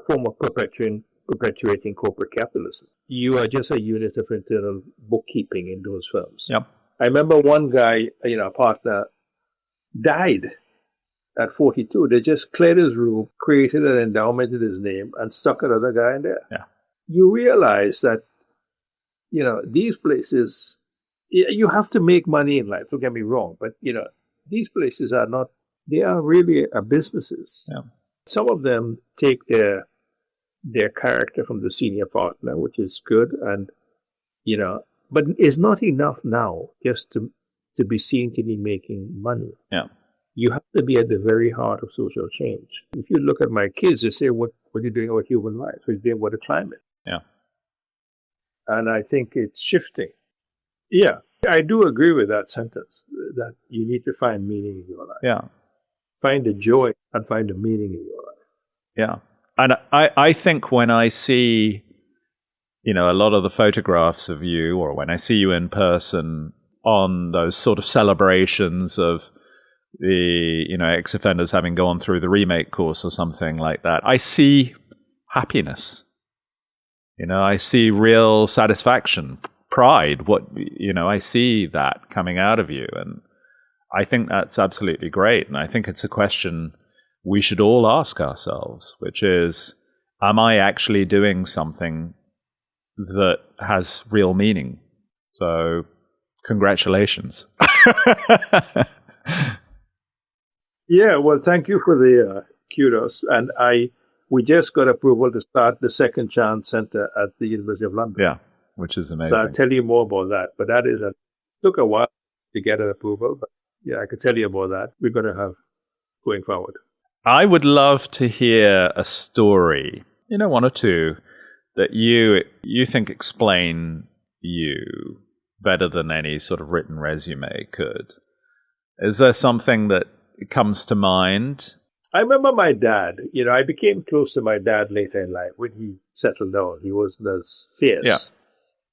form of perpetuating corporate capitalism. You are just a unit of internal bookkeeping in those firms. Yep. I remember one guy, a partner, died at 42. They just cleared his room, created an endowment in his name, and stuck another guy in there. Yeah. You realize that, these places You have to make money in life, don't get me wrong, but these places are not, they are really businesses. Yeah. Some of them take their character from the senior partner, which is good, and but it's not enough now just to be seen to be making money. Yeah. You have to be at the very heart of social change. If you look at my kids, they say, what are you doing about human rights? What are you doing about the climate? Yeah. And I think it's shifting. Yeah, I do agree with that sentence, that you need to find meaning in your life. Yeah. Find the joy and find the meaning in your life. Yeah. And I think when I see, a lot of the photographs of you, or when I see you in person on those sort of celebrations of the, ex-offenders having gone through the remake course or something like that, I see happiness. I see real satisfaction, pride. I see that coming out of you. And I think that's absolutely great. And I think it's a question we should all ask ourselves, which is, am I actually doing something that has real meaning? So, congratulations. Yeah, well, thank you for the kudos. And we just got approval to start the Second Chance Center at the University of London. Yeah, which is amazing. So I'll tell you more about that. But that took a while to get an approval. But yeah, I could tell you about that. We're going to have going forward. I would love to hear a story, one or two, that you think explain you better than any sort of written resume could. Is there something that comes to mind? I remember my dad. I became close to my dad later in life when he settled down. He wasn't as fierce. Yeah.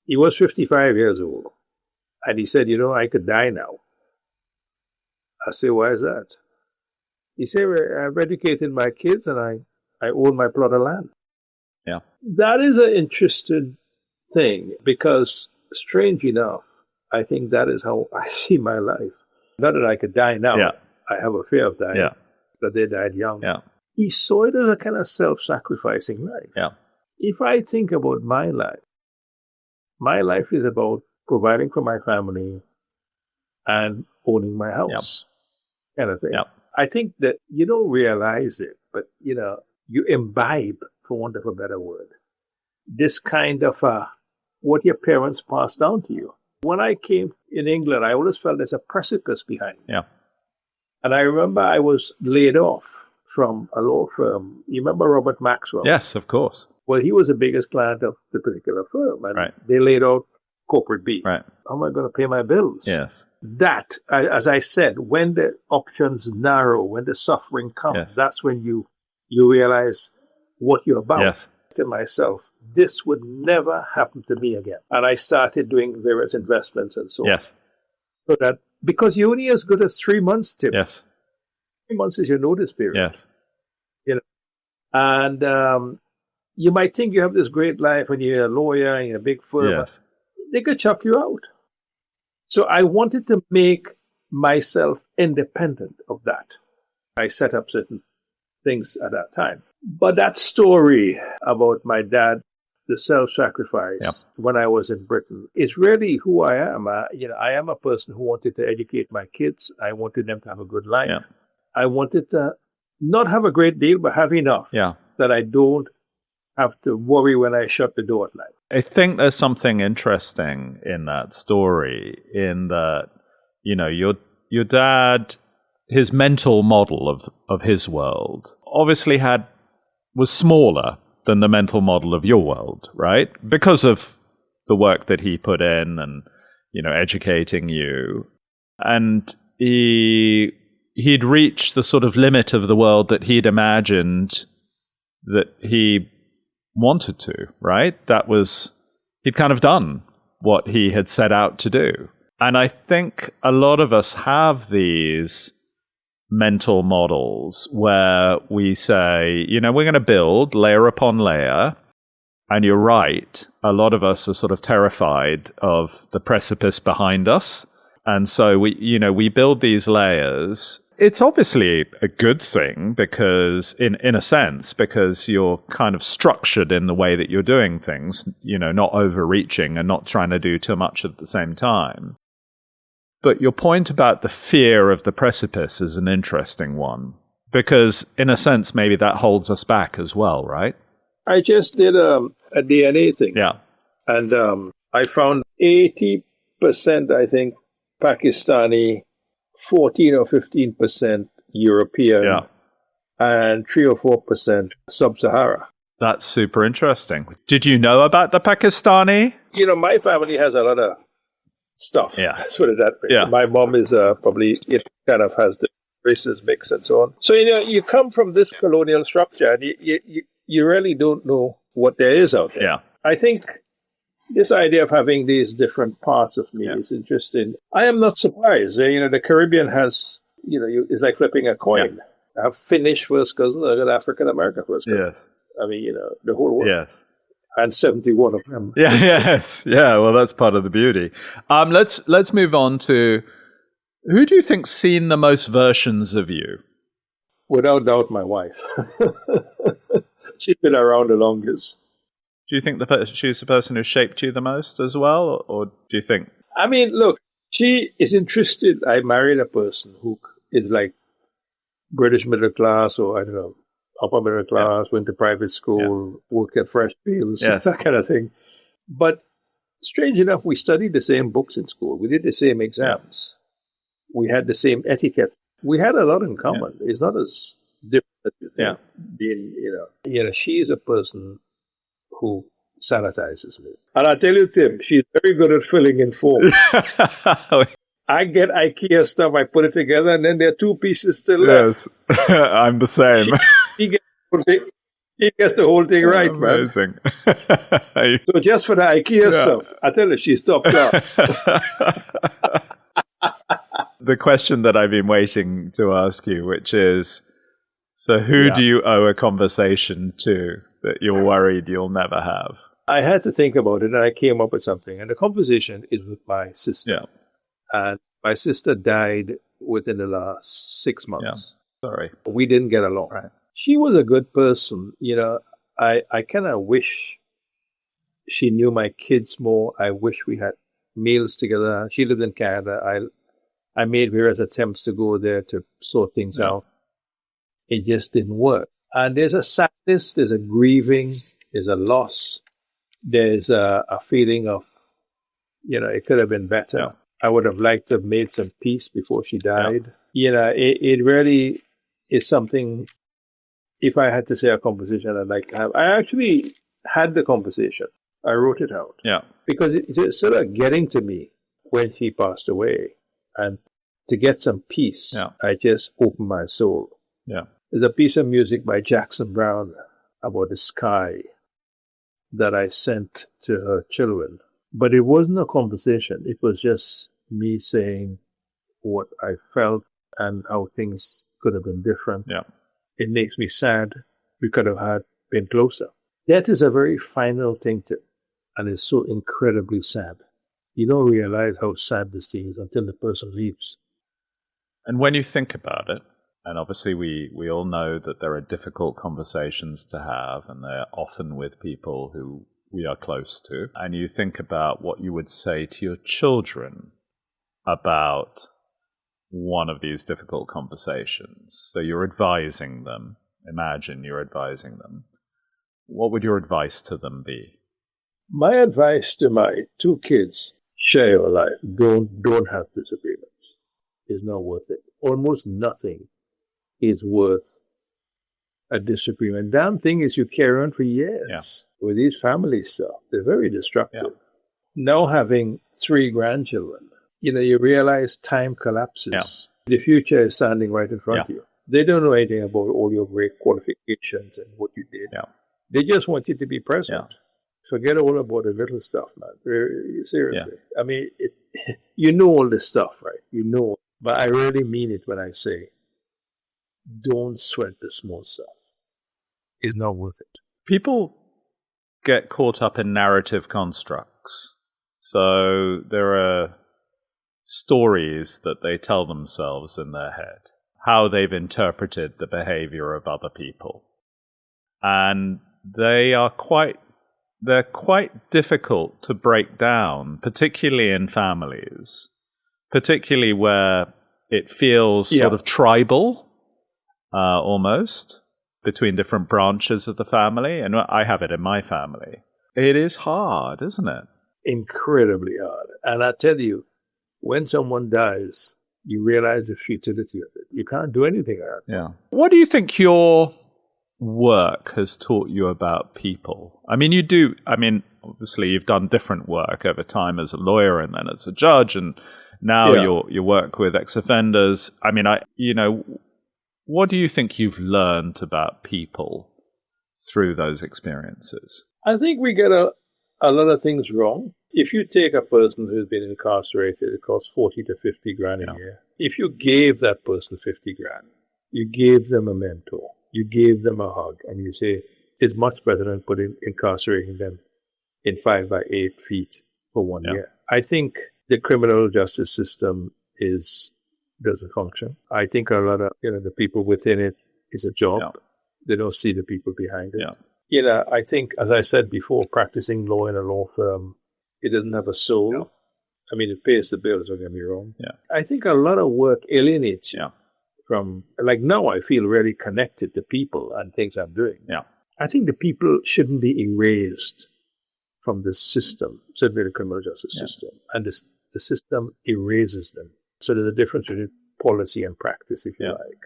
He was 55 years old. And he said, I could die now. I said, why is that? He said, I've educated my kids and I own my plot of land. Yeah. That is an interesting thing because, strange enough, I think that is how I see my life. Not that I could die now. Yeah. I have a fear of dying. Yeah. That they died young. Yeah. He saw it as a kind of self-sacrificing life. Yeah. If I think about my life is about providing for my family and owning my house. Kind of thing. Yeah. I think that you don't realize it, but you imbibe, for want of a better word, this kind of what your parents passed down to you. When I came in England, I always felt there's a precipice behind me. Yeah. And I remember I was laid off from a law firm. You remember Robert Maxwell? Yes, of course. Well, he was the biggest client of the particular firm, and Right. they laid out corporate B. Right. How am I going to pay my bills? Yes. That, as I said, when the options narrow, when the suffering comes, Yes. that's when you realize what you're about. Yes. To myself, this would never happen to me again. And I started doing various investments and so on. Yes. So that, because you're only as good as 3 months, Tim. Yes. 3 months is your notice period. Yes. And you might think you have this great life when you're a lawyer and you're a big firm. Yes. They could chuck you out. So I wanted to make myself independent of that. I set up certain things at that time. But that story about my dad, the self-sacrifice, Yep. when I was in Britain, is really who I am. I am a person who wanted to educate my kids. I wanted them to have a good life. Yeah. I wanted to not have a great deal, but have enough Yeah. that I don't have to worry when I shut the door at night. I think there's something interesting in that story, in that, your dad, his mental model of his world obviously was smaller than the mental model of your world, right? Because of the work that he put in and, educating you. And he'd reached the sort of limit of the world that he'd imagined that he wanted to, right? He'd kind of done what he had set out to do. And I think a lot of us have these mental models where we say, we're going to build layer upon layer. And you're right. A lot of us are sort of terrified of the precipice behind us. And so we build these layers. It's obviously a good thing because in a sense, because you're kind of structured in the way that you're doing things, not overreaching and not trying to do too much at the same time. But your point about the fear of the precipice is an interesting one, because in a sense, maybe that holds us back as well, right? I just did a DNA thing. Yeah. And I found 80%, I think, Pakistani, 14 or 15% European, Yeah. and 3 or 4% Sub-Sahara. That's super interesting. Did you know about the Pakistani? You know, my family has a lot of stuff. Yeah. Let's put it that way. Yeah. My mom is probably, it kind of has the races mix and so on. So, you know, you come from this colonial structure and you really don't know what there is out there. Yeah. I think this idea of having these different parts of me is interesting. I am not surprised. You know, the Caribbean has, you know, it's like flipping a coin. Yeah. I have Finnish first cousin, I got African American first cousin. Yes. I mean, you know, the whole world. Yes. And 71 of them. Yeah, yes. Yeah, well, that's part of the beauty. Let's move on to, who do you think's seen the most versions of you? Without doubt, my wife. She's been around the longest. Do you think she's the person who shaped you the most as well? Or do you think? I mean, look, she is interested. I married a person who is like British middle class, or I don't know, upper middle class, went to private school, worked at Fresh Fields, that kind of thing. But strange enough, we studied the same books in school. We did the same exams. We had the same etiquette. We had a lot in common. It's not as different as you think. Being, you know, she's a person who sanitizes me. And I tell you, Tim, she's very good at filling in forms. I get IKEA stuff, I put it together, and then there are 2 pieces still left. Yes, I'm the same. She gets the whole thing right, Amazing. Man. So just for the IKEA stuff, I tell you, she's top class. The question that I've been waiting to ask you, which is, so who do you owe a conversation to that you're worried you'll never have? I had to think about it, and I came up with something. And the conversation is with my sister. Yeah. And my sister died within the last 6 months. Yeah. Sorry. We didn't get along. Right. She was a good person. You know, I kind of wish she knew my kids more. I wish we had meals together. She lived in Canada. I made various attempts to go there to sort things out. It just didn't work. And there's a sadness, there's a grieving, there's a loss, there's a feeling of, you know, it could have been better. Yeah. I would have liked to have made some peace before she died. Yeah. You know, it really is something, if I had to say a conversation I'd like to have. I actually had the conversation. I wrote it out. Yeah. Because it's sort of getting to me when she passed away. And to get some peace, I just opened my soul. Yeah. There's a piece of music by Jackson Browne about the sky that I sent to her children. But it wasn't a conversation. It was just me saying what I felt and how things could have been different. Yeah. It makes me sad. We could have been closer. Death is a very final thing and it's so incredibly sad. You don't realize how sad this thing is until the person leaves. And when you think about it, and obviously we all know that there are difficult conversations to have, and they're often with people who we are close to, and you think about what you would say to your children about one of these difficult conversations. So you're advising them. Imagine you're advising them. What would your advice to them be? My advice to my 2 kids, share your life. Don't have disagreements. It's not worth it. Almost nothing is worth a disagreement. Damn thing is you carry on for years with these family stuff. They're very destructive. Yeah. Now having 3 grandchildren, you know, you realize time collapses. Yeah. The future is standing right in front of you. They don't know anything about all your great qualifications and what you did. Yeah. They just want you to be present. Yeah. So get all about the little stuff, man. Seriously. Yeah. I mean, you know all this stuff, right? You know. But I really mean it when I say, don't sweat the small stuff. It's not worth it. People get caught up in narrative constructs. So there are stories that they tell themselves in their head, how they've interpreted the behavior of other people. And they're quite difficult to break down, particularly in families, particularly where it feels sort of tribal, almost, between different branches of the family. And I have it in my family. It is hard, isn't it? Incredibly hard. And I tell you, when someone dies, you realize the futility of it. You can't do anything about it. Yeah. What do you think your work has taught you about people? I mean, obviously you've done different work over time as a lawyer and then as a judge, and now you work with ex-offenders. I mean, what do you think you've learned about people through those experiences? I think we get a lot of things wrong. If you take a person who's been incarcerated, it costs 40 to 50 grand a year. If you gave that person 50 grand, you gave them a mentor, you gave them a hug, and you say, it's much better than incarcerating them in 5 by 8 feet for 1 year. I think the criminal justice system doesn't function. I think a lot of the people within it is a job. Yeah. They don't see the people behind it. Yeah. I think, as I said before, practicing law in a law firm, it doesn't have a soul. No. I mean, it pays the bills, don't get me wrong. Yeah. I think a lot of work alienates you from, like now I feel really connected to people and things I'm doing. Yeah. I think the people shouldn't be erased from the system, certainly the criminal justice system. And the system erases them. So there's a difference between policy and practice, if you like.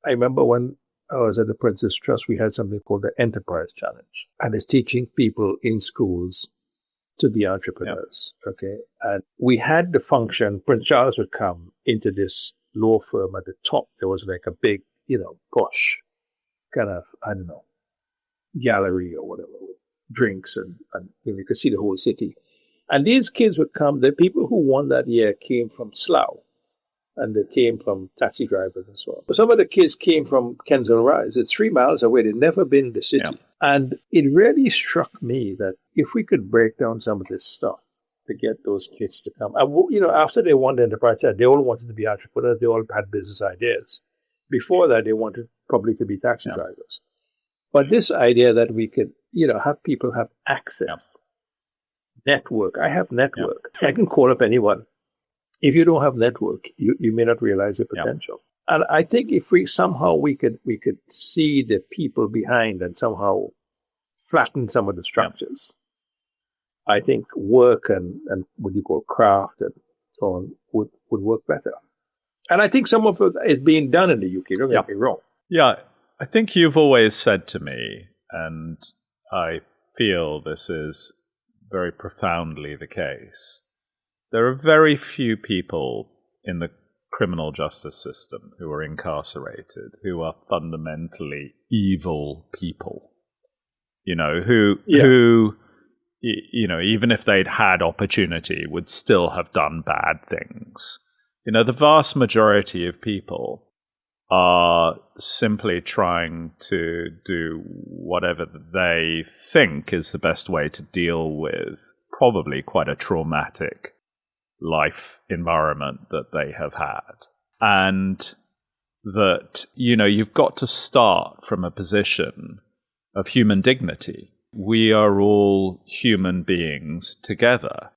I remember when I was at the Princess Trust, we had something called the Enterprise Challenge. And it's teaching people in schools to be entrepreneurs, okay? And we had the function, Prince Charles would come into this law firm at the top. There was like a big, posh kind of, gallery or whatever, with drinks and you could see the whole city. And these kids would come, the people who won that year came from Slough, and they came from taxi drivers and so on. But some of the kids came from Kensal Rise. It's 3 miles away. They'd never been in the city. Yeah. And it really struck me that if we could break down some of this stuff to get those kids to come. After they won the Enterprise, they all wanted to be entrepreneurs. They all had business ideas. Before that, they wanted probably to be taxi drivers. But this idea that we could, have people have access, network. I have network. I can call up anyone. If you don't have network, you may not realize the potential. Yeah. And I think if we could see the people behind and somehow flatten some of the structures, I think work and what you call craft and so on would work better. And I think some of it is being done in the UK. Don't get me wrong. Yeah, I think you've always said to me, and I feel this is very profoundly the case, there are very few people in the criminal justice system who are incarcerated who are fundamentally evil people. Who even if they'd had opportunity, would still have done bad things. The vast majority of people are simply trying to do whatever they think is the best way to deal with probably quite a traumatic life environment that they have had. And that, you've got to start from a position of human dignity. We are all human beings together,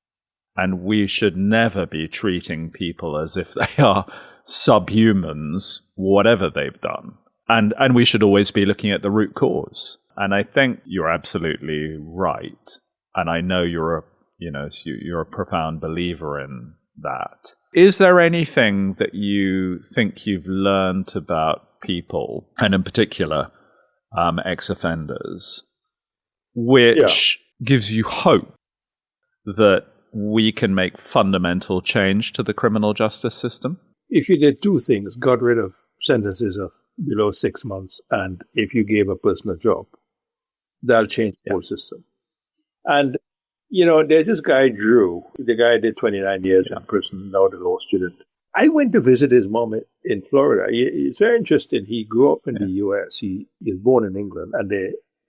and we should never be treating people as if they are subhumans, whatever they've done. And we should always be looking at the root cause. And I think you're absolutely right. And I know you're a profound believer in that. Is there anything that you think you've learned about people, and in particular, ex-offenders, which gives you hope that we can make fundamental change to the criminal justice system? If you did two things, got rid of sentences of below 6 months, and if you gave a person a job, that'll change the whole system. And, there's this guy, Drew. The guy did 29 years in prison, now the law student. I went to visit his mom in Florida. It's very interesting. He grew up in the U.S. He was born in England, and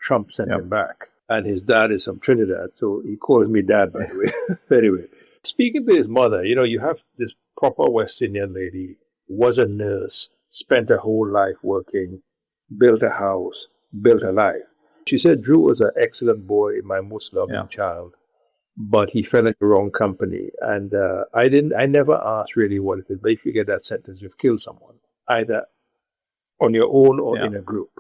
Trump sent him back. And his dad is from Trinidad, so he calls me dad, by the way. Anyway, speaking to his mother, you have this proper West Indian lady, was a nurse, spent her whole life working, built a house, built a life. She said Drew was an excellent boy, my most loving child. but he fell into the wrong company. And I never asked really what it is, but if you get that sentence, you've killed someone, either on your own or in a group.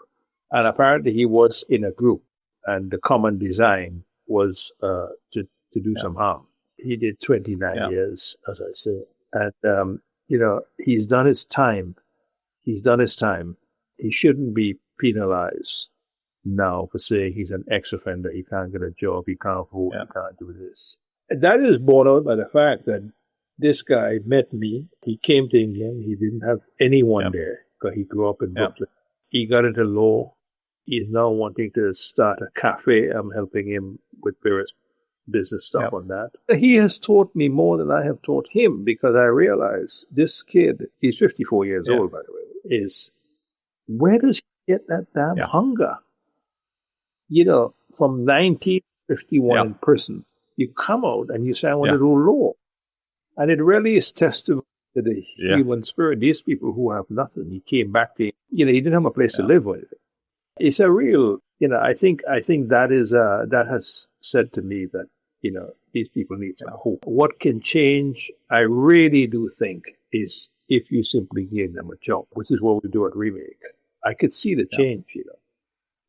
And apparently he was in a group, and the common design was to do some harm. He did 29 years, as I say. And, he's done his time. He shouldn't be penalized now for saying he's an ex-offender, he can't get a job, he can't vote, he can't do this. And that is borne out by the fact that this guy met me. He came to England. He didn't have anyone there because he grew up in Brooklyn. He got into law. He's now wanting to start a cafe. I'm helping him with various business stuff on that. He has taught me more than I have taught him, because I realize this kid, he's 54 years old, by the way, is, where does he get that damn hunger? From 1951 in prison, you come out and you say, I want to do law. And it really is testament to the human spirit. These people who have nothing, he came back to, he didn't have a place to live with it. It's a real, I think that is, that has said to me that, these people need some hope. What can change, I really do think, is if you simply gave them a job, which is what we do at Remake. I could see the change,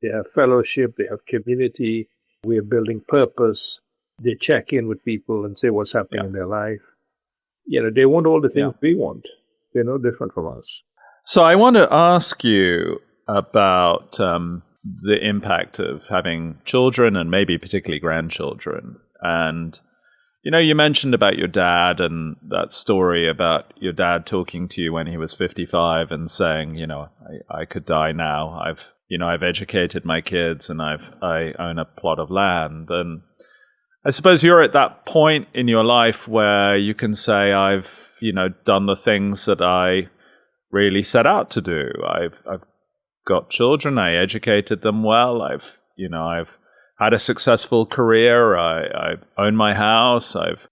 They have fellowship, they have community, we are building purpose. They check in with people and say what's happening in their life. They want all the things we want. They're no different from us. So I want to ask you about the impact of having children, and maybe particularly grandchildren. And, you mentioned about your dad and that story about your dad talking to you when he was 55 and saying, I could die now. I've educated my kids and I own a plot of land. And I suppose you're at that point in your life where you can say, I've, done the things that I really set out to do. I've got children. I educated them well. I've had a successful career. I've owned my house. I've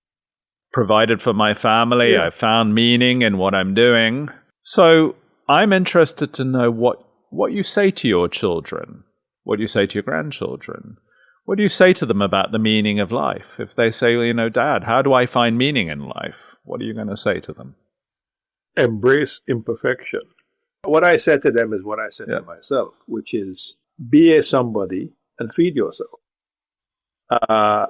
provided for my family. I've found meaning in what I'm doing. So I'm interested to know what you say to your children, what you say to your grandchildren. What do you say to them about the meaning of life? If they say, Dad, how do I find meaning in life? What are you going to say to them? Embrace imperfection. What I said to them is what I said to myself, which is be a somebody and feed yourself. The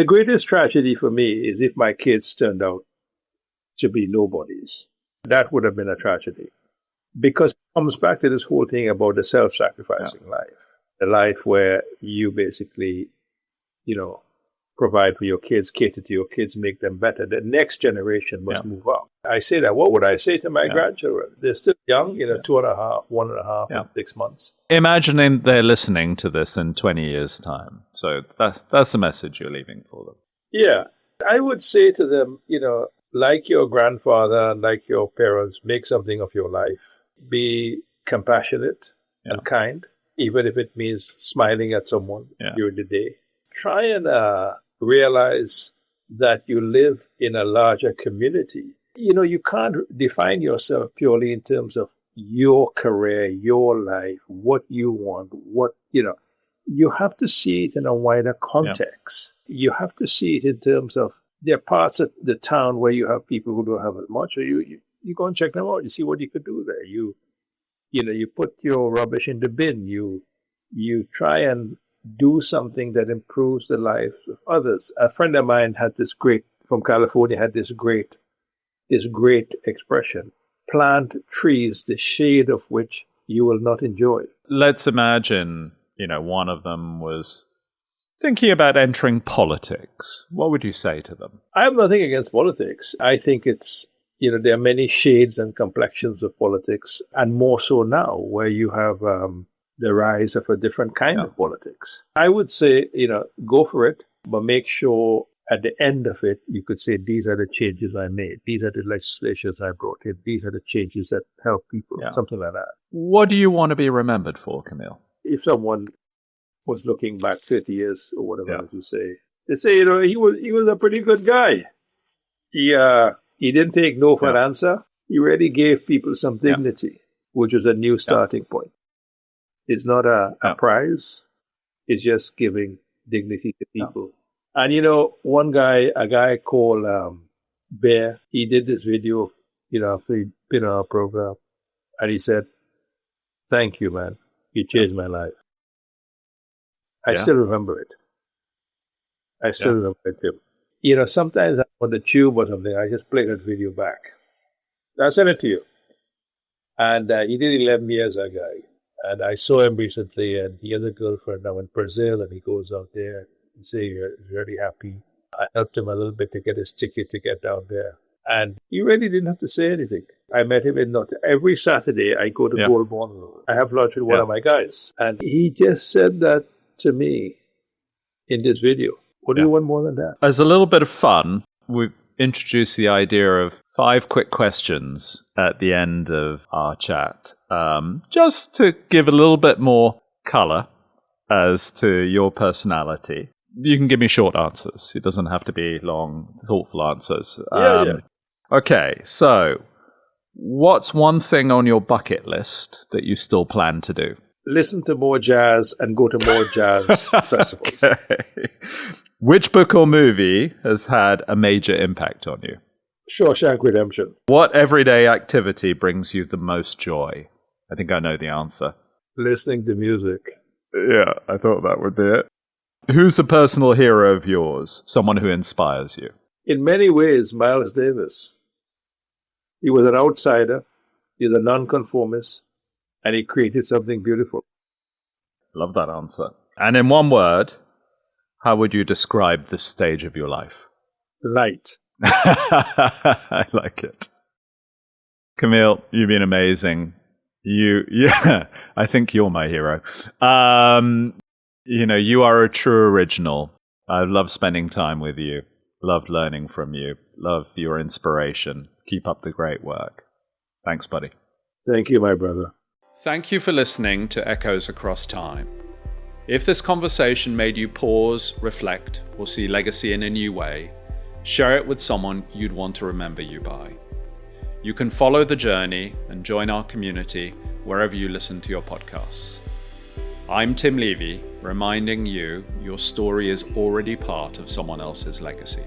greatest tragedy for me is if my kids turned out to be nobodies. That would have been a tragedy. Because it comes back to this whole thing about the self-sacrificing life. The life where you basically, provide for your kids, cater to your kids, make them better. The next generation must move up. I say that. What would I say to my grandchildren? They're still young, 2.5, 1.5, and 6 months. Imagining they're listening to this in 20 years' time. So that's the message you're leaving for them. Yeah. I would say to them, like your grandfather, like your parents, make something of your life. Be compassionate and kind, even if it means smiling at someone during the day. Try and realize that you live in a larger community. You can't define yourself purely in terms of your career, your life, what you want, you have to see it in a wider context. You have to see it in terms of there are parts of the town where you have people who don't have as much, or you go and check them out. You see what you could do there. You put your rubbish in the bin. You try and do something that improves the lives of others. A friend of mine from California had this great expression: plant trees, the shade of which you will not enjoy. Let's imagine, one of them was thinking about entering politics. What would you say to them? I have nothing against politics. I think it's, there are many shades and complexions of politics, and more so now, where you have the rise of a different kind of politics. I would say, go for it, but make sure at the end of it, you could say, these are the changes I made. These are the legislations I brought in. These are the changes that help people, something like that. What do you want to be remembered for, Kameel? If someone was looking back 30 years or whatever, as you say, they say, he was a pretty good guy. He didn't take no for an answer. He really gave people some dignity, which was a new starting point. It's not a prize. It's just giving dignity to people And a guy called Bear, he did this video, after he'd been on our program. And he said, "Thank you, man. You changed my life." I still remember it. I still remember it, Tim. Sometimes I'm on the tube or something, I just play that video back. I sent it to you. And he did 11 years, that guy. And I saw him recently, and he has a girlfriend now in Brazil, and he goes out there and say he's really happy. I helped him a little bit to get his ticket to get down there. And he really didn't have to say anything. I met him every Saturday I go to Gold Bond. I have lunch with one of my guys. And he just said that to me in this video. What do you want more than that? As a little bit of fun, we've introduced the idea of 5 quick questions at the end of our chat, just to give a little bit more color as to your personality. You can give me short answers. It doesn't have to be long, thoughtful answers. Okay, so what's one thing on your bucket list that you still plan to do? Listen to more jazz and go to more jazz festivals. Okay. Which book or movie has had a major impact on you? Shawshank Redemption. What everyday activity brings you the most joy? I think I know the answer. Listening to music. Yeah, I thought that would be it. Who's a personal hero of yours? Someone who inspires you? In many ways, Miles Davis. He was an outsider. He was a nonconformist. And he created something beautiful. Love that answer. And in one word, how would you describe this stage of your life? Light. I like it. Kameel, you've been amazing. I think you're my hero. You are a true original. I love spending time with you. Loved learning from you. Love your inspiration. Keep up the great work. Thanks, buddy. Thank you, my brother. Thank you for listening to Echoes Across Time. If this conversation made you pause, reflect, or see legacy in a new way, share it with someone you'd want to remember you by. You can follow the journey and join our community wherever you listen to your podcasts. I'm Tim Levy, reminding you your story is already part of someone else's legacy.